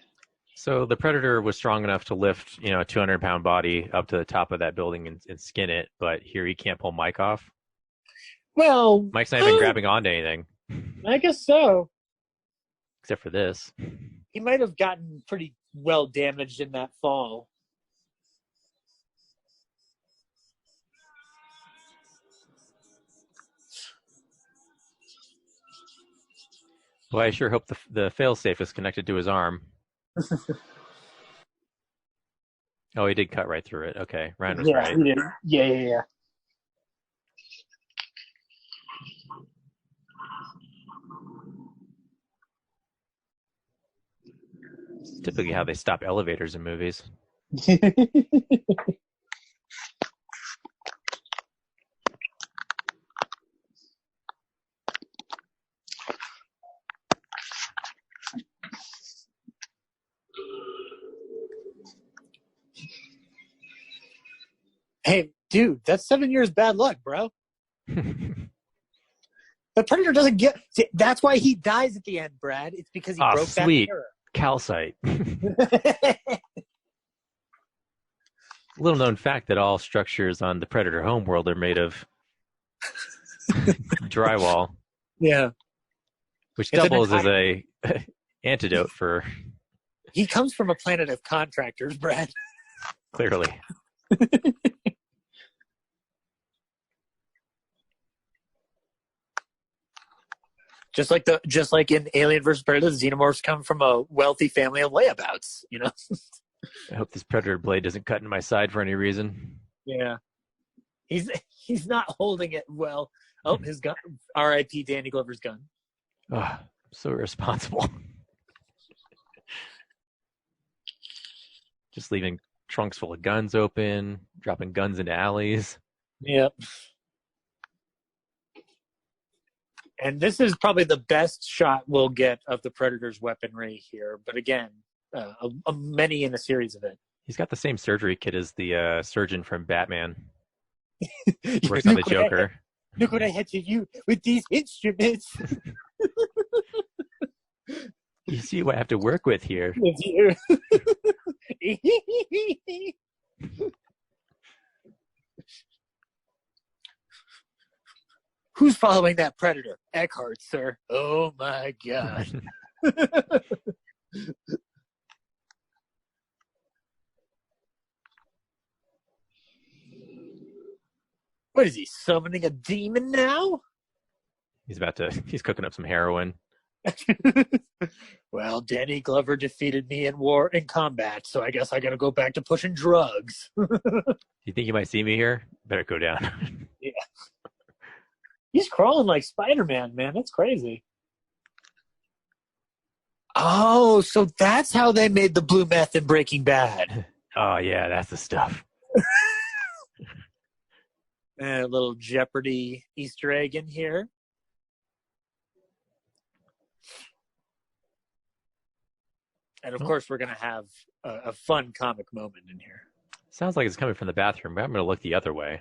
So the Predator was strong enough to lift, a 200-pound body up to the top of that building and skin it, but here he can't pull Mike off. Well, Mike's not even grabbing onto anything. I guess so. Except for this. He might have gotten pretty well damaged in that fall. Well, I sure hope the failsafe is connected to his arm. Oh, he did cut right through it. Okay, Ryan was right. He did. Yeah. It's typically how they stop elevators in movies. Hey, dude, that's 7 years bad luck, bro. The Predator doesn't get... See, that's why he dies at the end, Brad. It's because he broke that mirror. Calcite. Little known fact that all structures on the Predator homeworld are made of drywall. Yeah. Which doubles as a antidote for... He comes from a planet of contractors, Brad. Clearly. Just like in Alien vs. Predator, the xenomorphs come from a wealthy family of layabouts, I hope this Predator blade doesn't cut into my side for any reason. Yeah. He's not holding it well. Oh, his gun. R.I.P. Danny Glover's gun. Oh, I'm so irresponsible. Just leaving trunks full of guns open, dropping guns into alleys. Yep. And this is probably the best shot we'll get of the Predator's weaponry here. But again, many in a series of it. He's got the same surgery kit as the surgeon from Batman. Works on the Joker. Look what I had to do with these instruments. You see what I have to work with here. Who's following that Predator? Eckhart, sir. Oh my God. What is he, summoning a demon now? He's cooking up some heroin. Well, Danny Glover defeated me in combat, so I guess I gotta go back to pushing drugs. You think you might see me here? Better go down. Yeah. He's crawling like Spider-Man, man. That's crazy. Oh, so that's how they made the blue meth in Breaking Bad. Oh, yeah, that's the stuff. A little Jeopardy Easter egg in here. And, of course, we're going to have a fun comic moment in here. Sounds like it's coming from the bathroom, but I'm going to look the other way.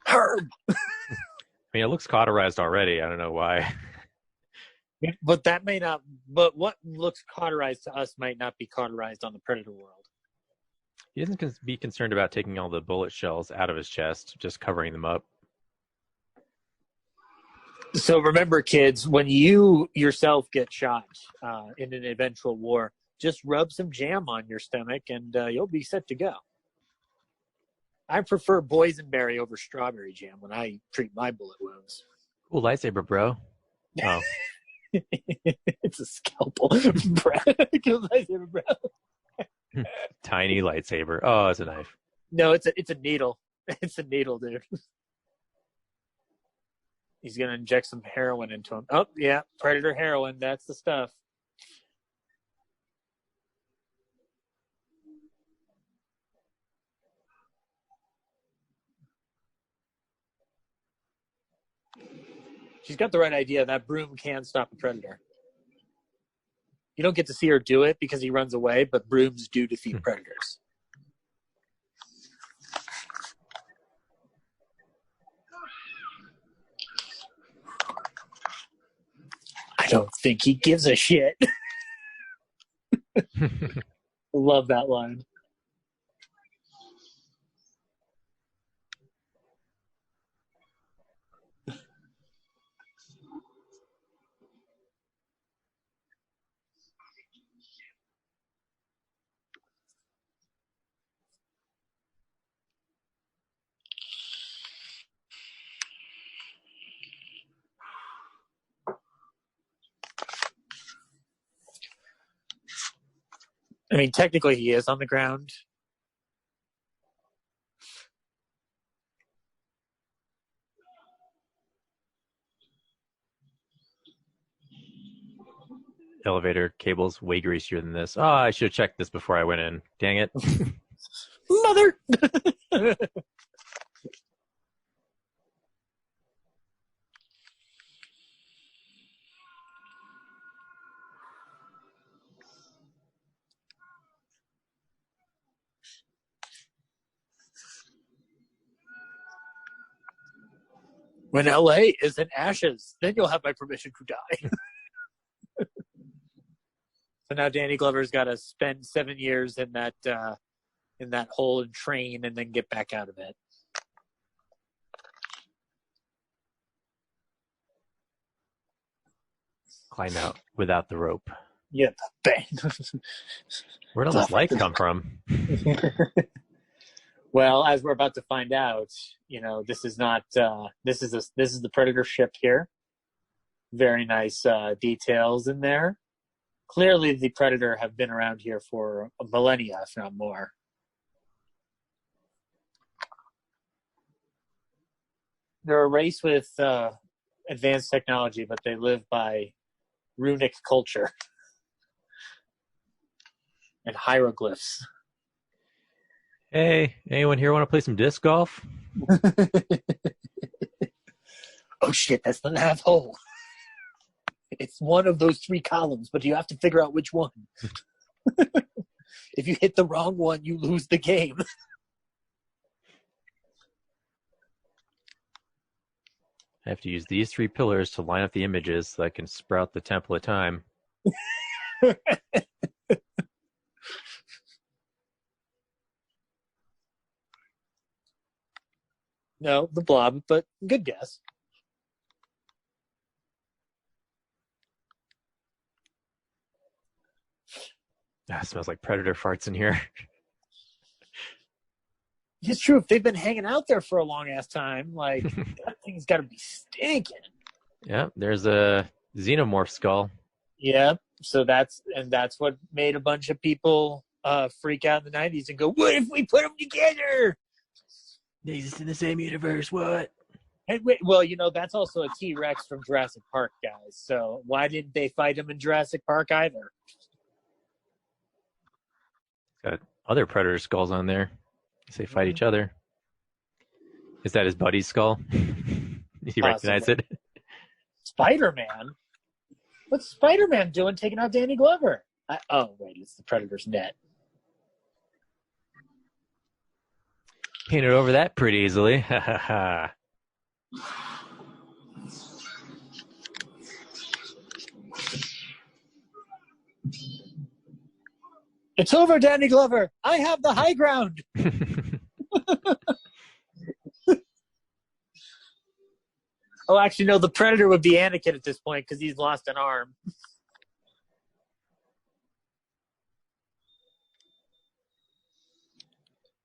Herb. I mean, it looks cauterized already. I don't know why. But that may not. But what looks cauterized to us might not be cauterized on the predator world. He doesn't be concerned about taking all the bullet shells out of his chest, just covering them up. So remember, kids, when you yourself get shot in an eventual war, just rub some jam on your stomach and you'll be set to go. I prefer boysenberry over strawberry jam when I treat my bullet wounds. Cool lightsaber, bro. Oh. It's a scalpel. Lightsaber, bro. Tiny lightsaber. Oh, it's a knife. No, it's a needle. It's a needle, dude. He's gonna inject some heroin into him. Oh, yeah, predator heroin. That's the stuff. She's got the right idea. That broom can stop a predator. You don't get to see her do it because he runs away, but brooms do defeat predators. I don't think he gives a shit. Love that line. I mean, technically he is on the ground. Elevator cable's way greasier than this. Oh, I should have checked this before I went in. Dang it. Mother! When LA is in ashes, then you'll have my permission to die. So now Danny Glover's got to spend 7 years in that hole and train and then get back out of it. Climb out without the rope. Yep. Bang. Where'd all this light come from? Well, as we're about to find out, this is not. This is the Predator ship here. Very nice details in there. Clearly, the Predator have been around here for a millennia, if not more. They're a race with advanced technology, but they live by runic culture and hieroglyphs. Hey, anyone here want to play some disc golf? Oh shit, that's the half hole. It's one of those 3 columns, but you have to figure out which one. If you hit the wrong one, you lose the game. I have to use these 3 pillars to line up the images so I can sprout the temple of time. No, the Blob, but good guess. It smells like predator farts in here. It's true. If they've been hanging out there for a long ass time, like that thing's got to be stinking. Yeah, there's a xenomorph skull. Yeah, so that's what made a bunch of people freak out in the 90s and go, "What if we put them together? They exist in the same universe. What?" And wait, well, that's also a T-Rex from Jurassic Park, guys. So why didn't they fight him in Jurassic Park either? Got other predator skulls on there. They fight each other. Is that his buddy's skull? Did he recognize it? Spider-Man? What's Spider-Man doing taking out Danny Glover? Oh, wait, it's the Predator's net. Painted over that pretty easily. Ha ha ha. It's over, Danny Glover. I have the high ground. Oh, actually, no, the Predator would be Anakin at this point because he's lost an arm.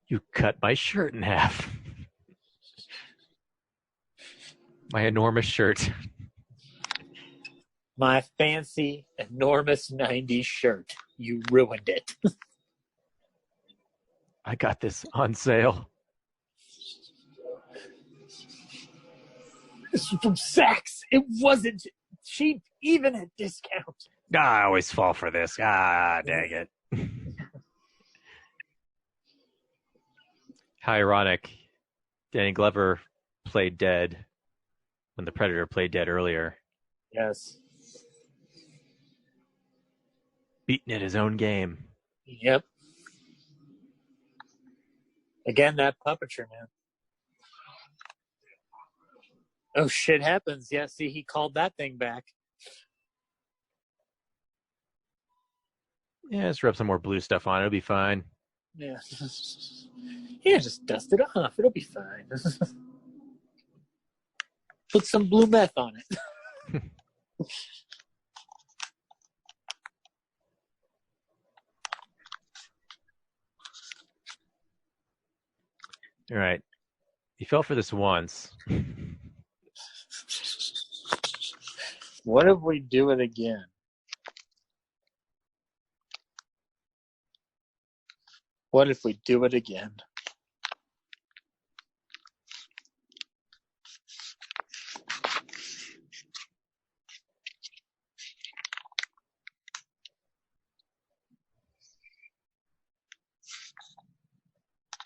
You cut my shirt in half. My enormous shirt. My fancy, enormous 90s shirt. You ruined it. I got this on sale. This was from Saks. It wasn't cheap, even at discount. I always fall for this. Dang it. How ironic. Danny Glover played dead when the Predator played dead earlier. Yes. Beaten at his own game. Yep. Again, that puppetry, man. Oh, shit happens. Yeah, see, he called that thing back. Yeah, just rub some more blue stuff on. It'll be fine. Yeah. Yeah, just dust it off. It'll be fine. Put some blue meth on it. All right. He fell for this once. What if we do it again? What if we do it again?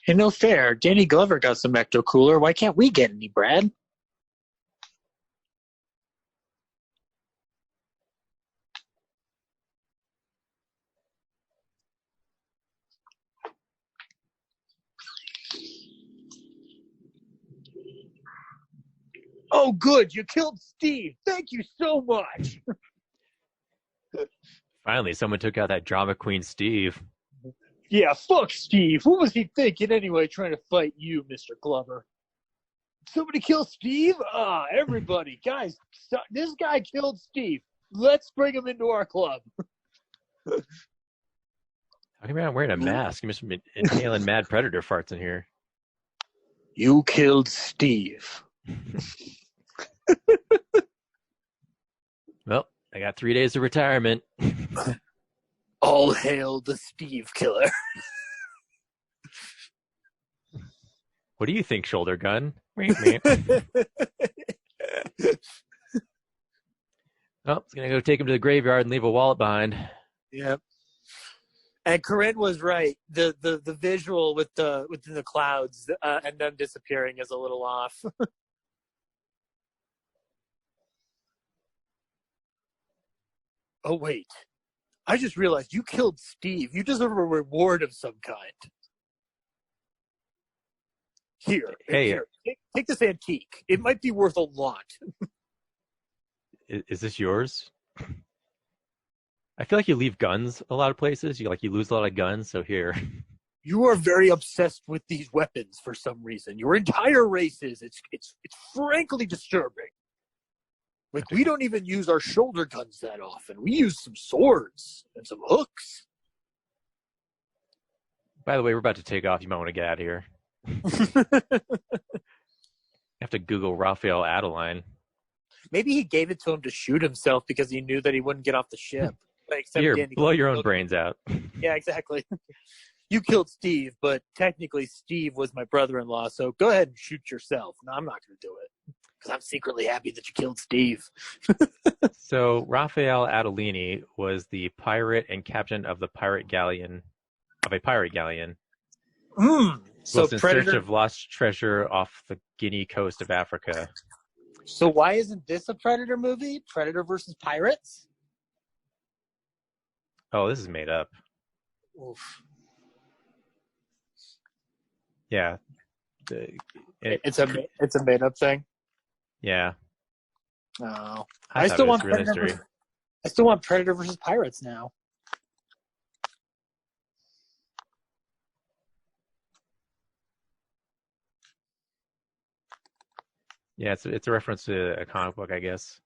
Hey, no fair. Danny Glover got some Ecto Cooler. Why can't we get any, Brad? Oh, good. You killed Steve. Thank you so much. Finally, someone took out that drama queen, Steve. Yeah, fuck Steve. What was he thinking anyway, trying to fight you, Mr. Glover? Somebody kill Steve? Everybody. Guys, this guy killed Steve. Let's bring him into our club. How come you're not wearing a mask? You must be inhaling mad predator farts in here. You killed Steve. Well, I got 3 days of retirement. All hail the Steve killer. What do you think, shoulder gun? Oh, it's gonna go take him to the graveyard and leave a wallet behind. Yep. And Corinne was right. The visual with within the clouds and them disappearing is a little off. Oh wait. I just realized you killed Steve. You deserve a reward of some kind. Here. Take this antique. It might be worth a lot. Is this yours? I feel like you leave guns a lot of places. You lose a lot of guns, so here. You are very obsessed with these weapons for some reason. Your entire race is. It's frankly disturbing. Like, we don't even use our shoulder guns that often. We use some swords and some hooks. By the way, we're about to take off. You might want to get out of here. I have to Google Raphael Adeline. Maybe he gave it to him to shoot himself because he knew that he wouldn't get off the ship. Here, blow your own brains out. Yeah, exactly. You killed Steve, but technically Steve was my brother-in-law, so go ahead and shoot yourself. No, I'm not going to do it. Because I'm secretly happy that you killed Steve. So Raphael Adelini was the pirate and captain of a pirate galleon. So was in search of lost treasure off the Guinea coast of Africa. So why isn't this a Predator movie? Predator versus Pirates? Oh, this is made up. Oof. Yeah. It's a made up thing. Yeah. Oh. I still want Predator versus Pirates now. Yeah, it's a reference to a comic book, I guess.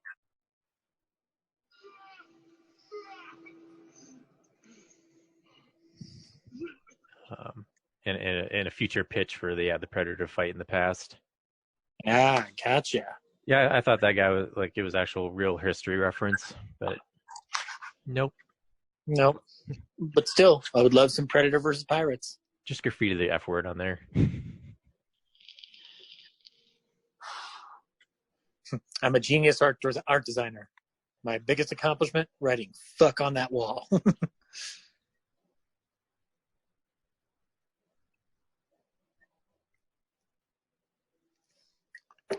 In a future pitch for the Predator fight in the past. Yeah, gotcha. Yeah, I thought that guy was like it was actual real history reference, but nope. But still, I would love some Predator versus Pirates. Just graffiti the F word on there. I'm a genius art designer. My biggest accomplishment, writing "fuck" on that wall.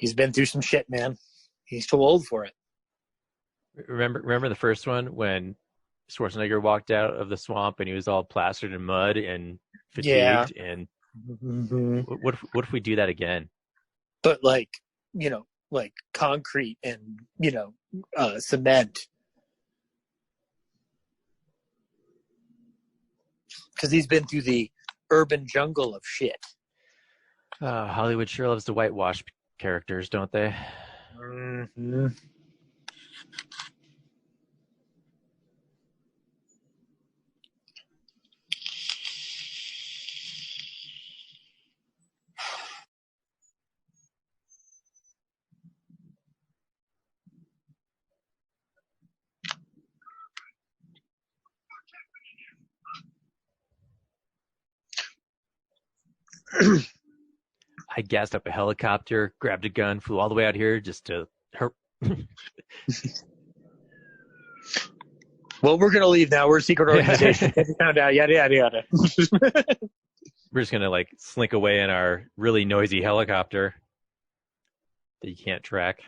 He's been through some shit, man. He's too old for it. Remember the first one when Schwarzenegger walked out of the swamp and he was all plastered in mud and fatigued? Yeah. And what if we do that again? But like concrete and cement, because he's been through the urban jungle of shit. Hollywood sure loves to whitewash characters, don't they? Mm-hmm. I gassed up a helicopter, grabbed a gun, flew all the way out here just to hurt. Well, we're going to leave now. We're a secret organization. Found out, yada, yada, yada. We're just going to slink away in our really noisy helicopter that you can't track.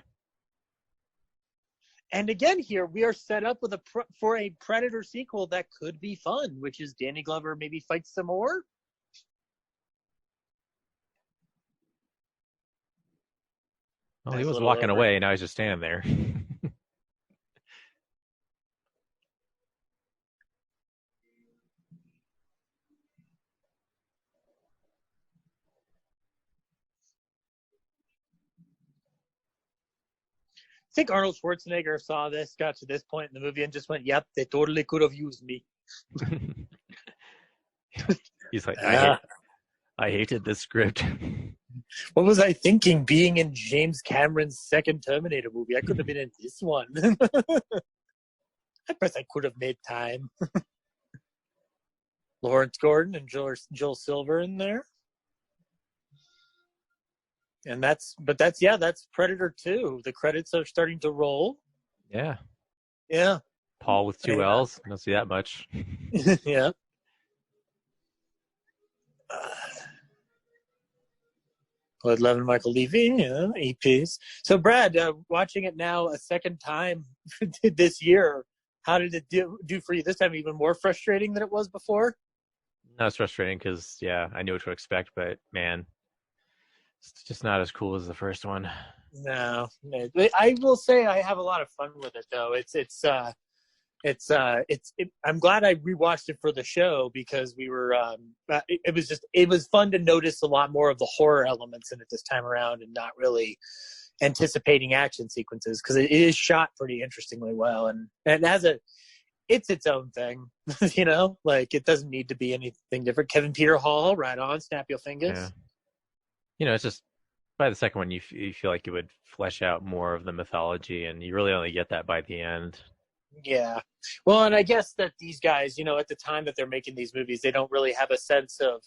And again, here we are set up with for a Predator sequel that could be fun, which is Danny Glover maybe fights some more. Well, he was walking away. Now he's just standing there. I think Arnold Schwarzenegger saw this, got to this point in the movie, and just went, "Yep, they totally could have used me." He's like, I hated this script. What was I thinking? Being in James Cameron's second Terminator movie, I could have been in this one. I guess I could have made time. Lawrence Gordon and Joel Silver in there. And that's Predator 2. The credits are starting to roll. Yeah. Yeah. Paul with 2 L's. I don't see that much. Yeah. Lloyd Levin, Michael Levy, EPs. So, Brad, watching it now a second time this year, how did it do for you this time? Even more frustrating than it was before? No, it's frustrating because, I knew what to expect, but, man, it's just not as cool as the first one. No. I will say I have a lot of fun with it, though. I'm glad I rewatched it for the show because we were it was fun to notice a lot more of the horror elements in it this time around and not really anticipating action sequences because it is shot pretty interestingly well and it's its own thing. It doesn't need to be anything different. Kevin Peter Hall, right on, snap your fingers. Yeah. It's just by the second one you feel like you would flesh out more of the mythology and you really only get that by the end. Yeah. Well, and I guess that these guys, at the time that they're making these movies, they don't really have a sense of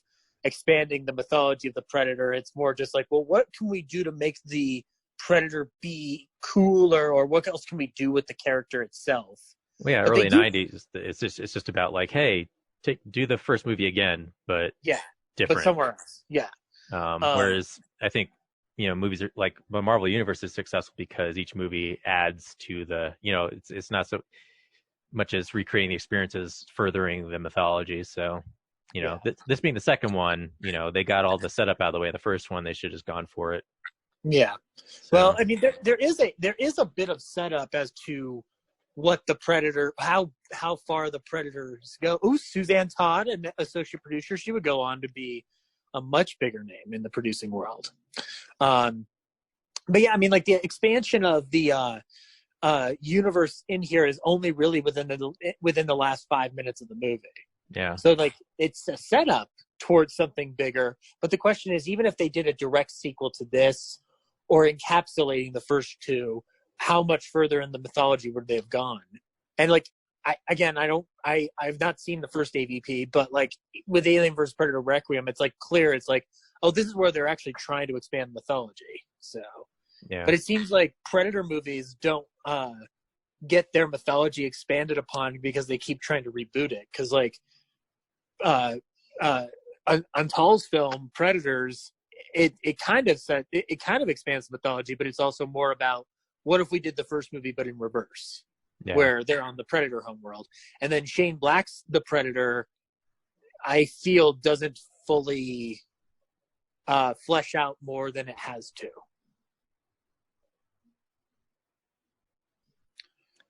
expanding the mythology of the Predator. It's more just like, well, what can we do to make the Predator be cooler, or what else can we do with the character itself? Well, yeah, early 90s, it's just about like, hey, do the first movie again, but different. But somewhere else. Yeah. Whereas I think movies are like the Marvel universe is successful because each movie adds to the, it's not so much as recreating the experiences, furthering the mythology. So, this being the second one, they got all the setup out of the way. The first one, they should have just gone for it. Yeah. So. Well, I mean, there is a bit of setup as to what the Predator, how far the Predators go. Ooh, Suzanne Todd, an associate producer, she would go on to be a much bigger name in the producing world. But yeah, I mean, like the expansion of the universe in here is only really within the last 5 minutes of the movie. Yeah. So like it's a setup towards something bigger. But the question is, even if they did a direct sequel to this or encapsulating the first two, how much further in the mythology would they have gone? And like, I've not seen the first AVP, but like with Alien vs. Predator Requiem, it's like clear. It's like, oh, this is where they're actually trying to expand mythology. So, yeah. But it seems like Predator movies don't get their mythology expanded upon because they keep trying to reboot it. Because like, on Tall's film Predators, it kind of expands the mythology, but it's also more about what if we did the first movie but in reverse, where they're on the Predator homeworld. And then Shane Black's The Predator, I feel, doesn't fully flesh out more than it has to.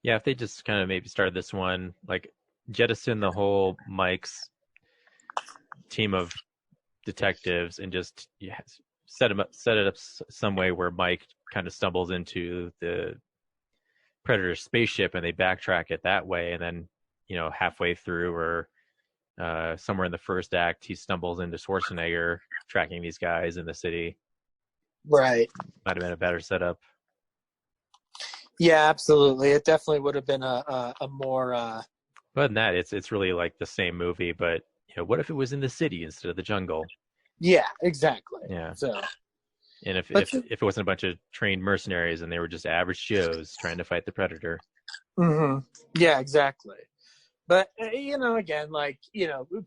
Yeah, if they just kind of maybe started this one, like jettison the whole Mike's team of detectives and just set it up some way where Mike kind of stumbles into the Predator spaceship and they backtrack it that way, and then halfway through or somewhere in the first act he stumbles into Schwarzenegger tracking these guys in the city. Right. Might have been a better setup. Yeah, absolutely. It definitely would have been a more Other than that, it's really like the same movie, but what if it was in the city instead of the jungle? Yeah, exactly. Yeah. So, and if it wasn't a bunch of trained mercenaries and they were just average Joes trying to fight the Predator. Mm-hmm. Yeah, exactly. But again, like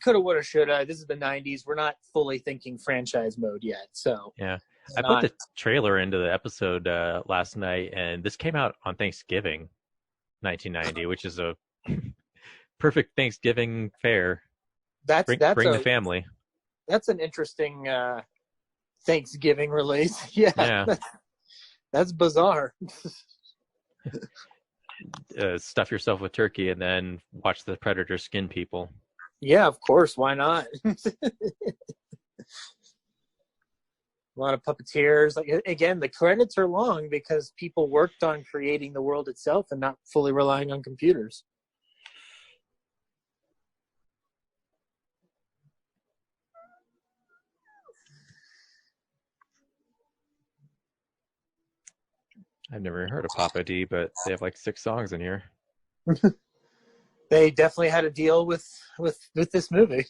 coulda, woulda, shoulda. This is the '90s. We're not fully thinking franchise mode yet. So yeah, I put the trailer into the episode last night, and this came out on Thanksgiving, 1990, which is a perfect Thanksgiving fare. Bring the family. That's an interesting Thanksgiving release. Yeah. That's bizarre. Stuff yourself with turkey and then watch the Predator skin people. Yeah, of course. Why not? A lot of puppeteers. Like, again, the credits are long because people worked on creating the world itself and not fully relying on computers. I've never heard of Papa D, but they have like 6 songs in here. They definitely had a deal with this movie.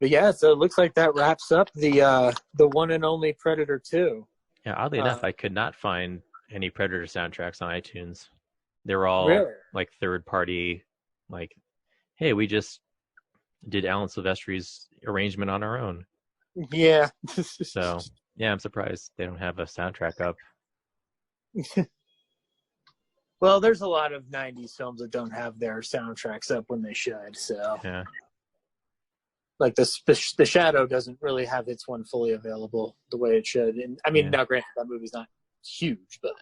But yeah, so it looks like that wraps up the one and only Predator 2. Yeah, oddly enough, I could not find any Predator soundtracks on iTunes. They were all like third party, like, hey, we just did Alan Silvestri's arrangement on our own. Yeah. So yeah, I'm surprised they don't have a soundtrack up. Well, there's a lot of 90s films that don't have their soundtracks up when they should. So yeah. Like the Shadow doesn't really have its one fully available the way it should. And I mean, now granted, that movie's not huge, but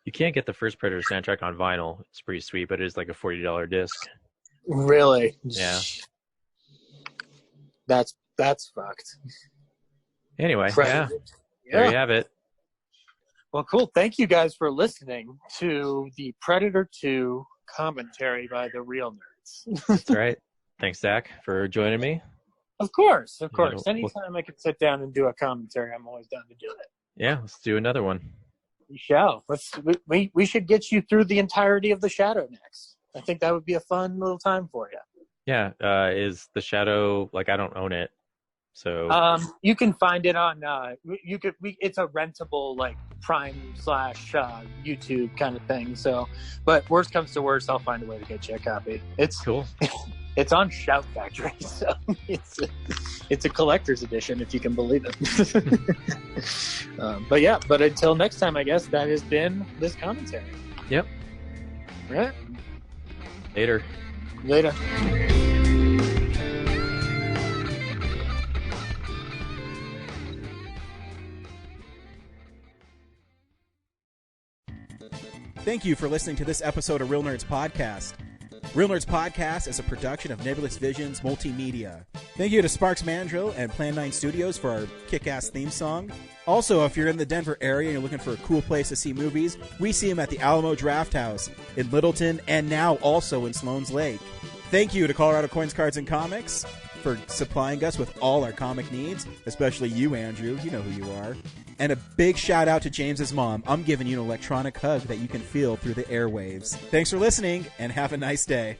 you can't get the first Predator soundtrack on vinyl. It's pretty sweet, but it is like a $40 disc. Really? Yeah. That's fucked. Anyway, yeah. There you have it. Well, cool. Thank you guys for listening to the Predator 2 commentary by the Real Nerds. That's right. Thanks, Zach, for joining me. Of course. Anytime I can sit down and do a commentary, I'm always down to do it. Yeah, let's do another one. We shall. We should get you through the entirety of The Shadow next. I think that would be a fun little time for you. Yeah. Is The Shadow, like, I don't own it. So you can find it on it's a rentable like Prime / YouTube kind of thing. So, but worst comes to worst, I'll find a way to get you a copy. It's cool. It's on Shout Factory, so it's a collector's edition, if you can believe it. But until next time, I guess that has been this commentary. Yep. All right. Later. Thank you for listening to this episode of Real Nerds Podcast. Real Nerds Podcast is a production of Nebulous Visions Multimedia. Thank you to Sparks Mandrill and Plan 9 Studios for our kick-ass theme song. Also, if you're in the Denver area and you're looking for a cool place to see movies, we see them at the Alamo Drafthouse in Littleton and now also in Sloan's Lake. Thank you to Colorado Coins, Cards, and Comics for supplying us with all our comic needs, especially you, Andrew. You know who you are. And a big shout out to James's mom. I'm giving you an electronic hug that you can feel through the airwaves. Thanks for listening, and have a nice day.